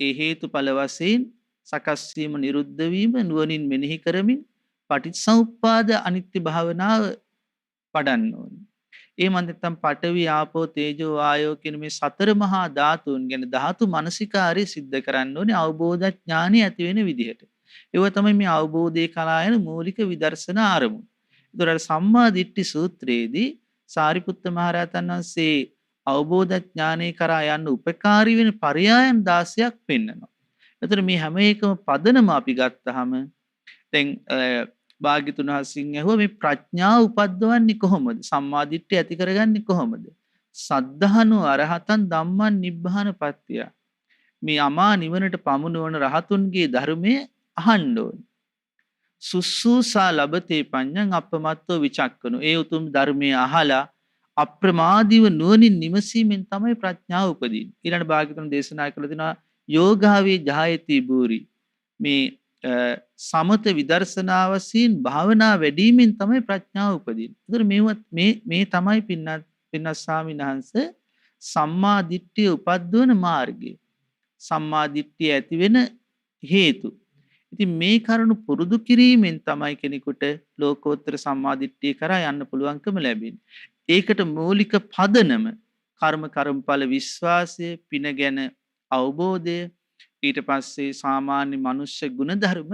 ඒ හේතුඵල වශයෙන් සකස් වීම නිරුද්ධ වීම නුවණින් මෙනෙහි කරමින් පටිච්ච සමුප්පාද අනිත්‍ය භාවනාව පඩන්න ඕනේ. එහෙම නැත්නම් පඨවි ආපෝ තේජෝ ආයෝ කියන මේ සතර මහා ධාතුන් ගැන ධාතු මනසිකාරය සිද්ධ කරන්න ඕනේ අවබෝධ ඥානෙ ඇති වෙන විදිහට. ඒව තමයි මේ අවබෝධයේ කලායන මූලික විදර්ශනා ආරමුණු. ඒතර සම්මා දිට්ඨි සූත්‍රයේදී සාරිපුත්ත මහරහතන් වහන්සේ අවබෝධ ඥානෙ කරා යන්න උපකාරී වෙන පරයයන් 16ක් පෙන්වනවා. ඒතර මේ හැම එකම පදනම අපි ගත්තාම දැන් භාග්‍යතුන් වහන්සේ ඇහුවා මේ ප්‍රඥාව උපද්දවන්නේ කොහොමද? සම්මා දිට්ඨිය ඇති කරගන්නේ කොහොමද? සද්ධානු අරහතන් ධම්මං නිබ්බාන පත්‍ය. මේ අමා නිවනට පමුණුවන රහතුන්ගේ ධර්මයේ අහන්න ඕනේ. සුස්සූසා ලබතේ පඤ්ඤං අපමත්තෝ විචක්කනෝ. ඒ උතුම් ධර්මයේ අහලා අප්‍රමාදීව නුවණින් නිමසීමෙන් තමයි ප්‍රඥාව උපදින්නේ. ඊළඟ භාග්‍යතුන් දේශනා කළ දෙනවා යෝගාවේ ජායති බුරි. මේ සමත විදර්ශනා වශයෙන් භාවනා වැඩිමින් තමයි ප්‍රඥාව උපදින්නේ. ඒතර මේ තමයි පින්නත් ස්වාමීන් වහන්සේ සම්මා දිට්ඨිය උපද්දවන මාර්ගය. සම්මා දිට්ඨිය ඇති වෙන හේතු. ඉතින් මේ කරුණු පුරුදු කිරීමෙන් තමයි කෙනෙකුට ලෝකෝත්තර සම්මා දිට්ඨිය කරා යන්න පුළුවන්කම ලැබෙන්නේ. ඒකට මූලික පදනම කර්මඵල විශ්වාසය, පින ගැන අවබෝධය, ඊට පස්සේ සාමාන්‍ය මනුෂ්‍ය ගුණධර්ම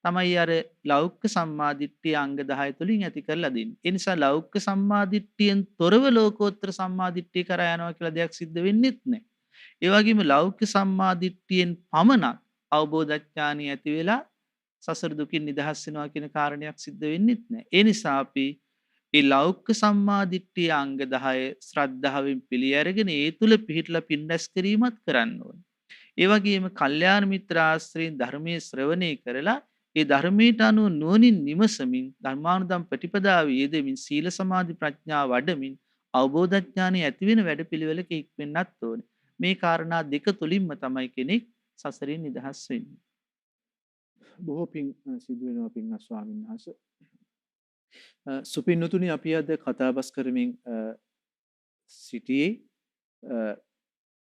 තමයි අර ලෞකික සම්මාදිට්ඨිය අංග 10 තුලින් ඇති කරලා දෙන්නේ. ඒ නිසා ලෞකික සම්මාදිට්ඨියෙන් තොරව ලෝකෝත්තර සම්මාදිට්ඨිය කරා යනවා කියලා දෙයක් සිද්ධ වෙන්නේත් නැහැ. ඒ වගේම ලෞකික සම්මාදිට්ඨියෙන් පමණක් අවබෝධ ඥානිය ඇති වෙලා සසර දුකින් නිදහස් වෙනවා කියන කාරණයක් සිද්ධ වෙන්නේත් නැහැ. ඒ නිසා අපි මේ ලෞකික සම්මාදිට්ඨිය අංග 10 ශ්‍රද්ධාවෙන් පිළි අරගෙන ඒ තුල පිහිටලා පින් රැස් කිරීමත් කරන්න ඕනේ. ඒ වගේම කල්යාණ මිත්‍ර ආශ්‍රයෙන් ධර්මයේ ශ්‍රවණය කරලා ඒ ධර්මයට අනුව නුවණින් නිමසමින් ධර්මානුධම් ප්‍රතිපදාවේ යෙදෙමින් සීල සමාධි ප්‍රඥා වඩමින් අවබෝධ ඥානෙ ඇති වෙන වැඩපිළිවෙලක ඉක්මෙන්නත් ඕනේ. මේ කාරණා දෙක තුලින්ම තමයි කෙනෙක් සසරින් නිදහස් වෙන්නේ. බොහෝ පින් සිදු වෙනවා පින්වත් ස්වාමීන් වහන්සේ. සුපින්නුතුනි අපි අද කතාබස් කරමින් සිටියේ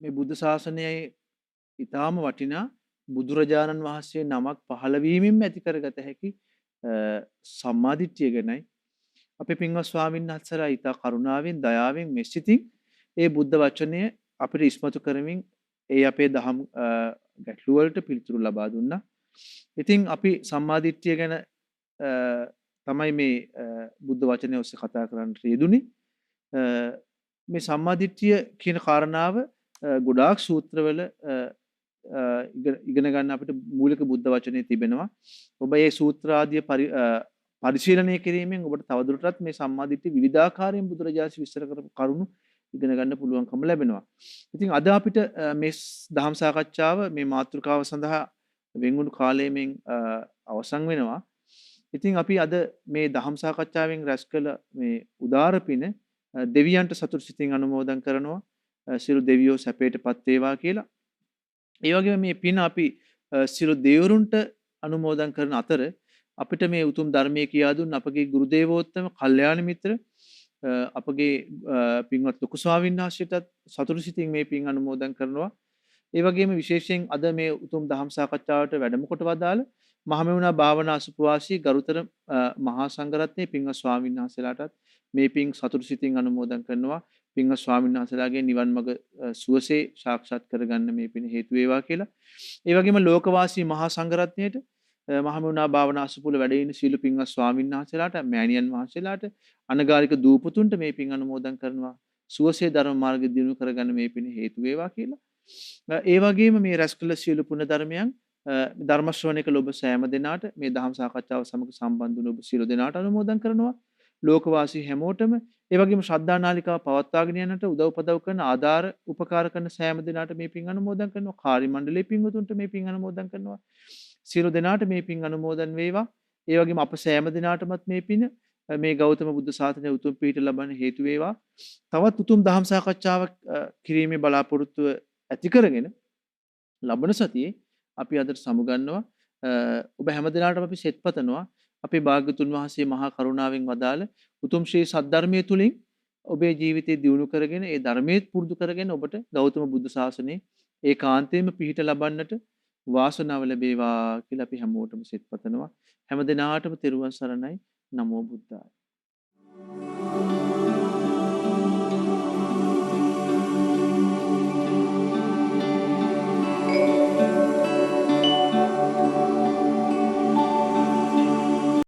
මේ බුද්ධ ශාසනයේ ඊටාම වටිනා බුදුරජාණන් වහන්සේ නමක් පහළ වීමෙන් ඇති කරගත හැකි සම්මාදිට්ඨිය ගැනයි අපේ පින්වත් ස්වාමීන් වහන්සේලා ඊට කරුණාවෙන් දයාවෙන් මෙසිතින් ඒ බුද්ධ වචනය අපිට ඉස්මතු කරමින් ඒ අපේ දහම් ගැටළු වලට පිළිතුරු ලබා දුන්නා. ඉතින් අපි සම්මාදිට්ඨිය ගැන තමයි මේ බුද්ධ වචනය ඔස්සේ කතා කරන්න යෙදුනේ. මේ සම්මාදිට්ඨිය කියන කාරණාව ගොඩාක් සූත්‍රවල ඉගෙන ගන්න අපිට මූලික බුද්ධ වචනේ තිබෙනවා. ඔබ මේ සූත්‍ර ආදිය පරිශීලනය කිරීමෙන් ඔබට තවදුරටත් මේ සම්මාදිට්ඨිය විවිධාකාරයෙන් බුදුරජාණන් විස්තර කරපු කරුණු ඉගෙන ගන්න පුළුවන්කම ලැබෙනවා. ඉතින් අද අපිට මේ දහම් සාකච්ඡාව මේ මාතෘකාව සඳහා වෙන්වුණු කාලයෙන් අවසන් වෙනවා. ඉතින් අපි අද මේ දහම් සාකච්ඡාවෙන් රැස් කළ මේ උදාර පින දෙවියන්ට සතුට සිතින් අනුමෝදන් කරනවා. සියලු දෙවියෝ සැපයටපත් වේවා කියලා. ඒ වගේම මේ පින අපි සියලු දෙවිවරුන්ට අනුමෝදන් කරන අතර අපිට මේ උතුම් ධර්මයේ කියා දුන්න අපගේ ගුරු දේවෝත්තම කල්යාණ මිත්‍ර අපගේ පින්වත් ලොකු ස්වාමීන් වහන්සේටත් සතුටු සිතින් මේ පින් අනුමෝදන් කරනවා. ඒ වගේම විශේෂයෙන් අද මේ උතුම් දහම් සාකච්ඡාවට වැඩම කොට වදාළ මහමෙවුනා භාවනා සුපවාසී ගරුතර මහා සංඝරත්නයේ පින්වත් ස්වාමීන් වහන්සේලාටත් මේ පින් සතුටු සිතින් අනුමෝදන් කරනවා. පින්වත් ස්වාමීන් වහන්සේලාගේ නිවන් මඟ සුවසේ සාක්ෂාත් කරගන්න මේ පින හේතු වේවා කියලා. ඒ වගේම ලෝකවාසී මහා සංඝරත්නයට මහමෙවුනා භාවනා අසුපුල වැඩ ඉන්න සීල පින්වත් ස්වාමීන් වහන්සේලාට මෑණියන් වහන්සේලාට අනගාരിക දූපතුන්ට මේ පින් අනුමෝදන් කරනවා. සුවසේ ධර්ම මාර්ග දිනු කරගන්න මේ පින හේතු වේවා කියලා. ඒ වගේම මේ රැස් කළ සීල පුණ්‍ය ධර්මයන් ධර්ම ශ්‍රවණය කළ ඔබ සෑම දෙනාට මේ දහම් සාකච්ඡාව සමග සම්බන්ධ වුණ ඔබ සීල දෙනාට අනුමෝදන් කරනවා. ලෝකවාසී හැමෝටම ඒ වගේම ශ්‍රද්ධා නාලිකාව පවත්වාගෙන යන්නට උදව් උපදව් කරන ආධාර උපකාර කරන සෑම දෙනාට මේ පින් අනුමෝදන් කරනවා. කාර්ය මණ්ඩලයේ පින්වතුන්ට මේ පින් අනුමෝදන් කරනවා. සියලු දෙනාට මේ පින් අනුමෝදන් වේවා. ඒ වගේම අප සෑම දෙනාටමත් මේ පින මේ ගෞතම බුද්ධ ශාසනයේ උතුම් පිහිට ලබන්න හේතු වේවා. තවත් උතුම් දහම් සාකච්ඡාවක් කිරීමේ බලාපොරොත්තුව ඇති කරගෙන ලබන සතියේ අපි අදට සමුගන්නවා. ඔබ හැම දිනාටම අපි සෙත් පතනවා. අපේ භාග්‍යතුන් වහන්සේ මහා කරුණාවෙන් වදාළ උතුම් ශ්‍රී සද්ධර්මයේ තුලින් ඔබේ ජීවිතේ දියුණු කරගෙන ඒ ධර්මයේ පුරුදු කරගෙන ඔබට ගෞතම බුදු සාසනයේ ඒකාන්තයෙන්ම පිහිට ලබන්නට වාසනාව ලැබේවා කියලා අපි හැමෝටම සෙත් පතනවා. හැම දිනාටම තෙරුවන් සරණයි. නමෝ බුද්ධාය.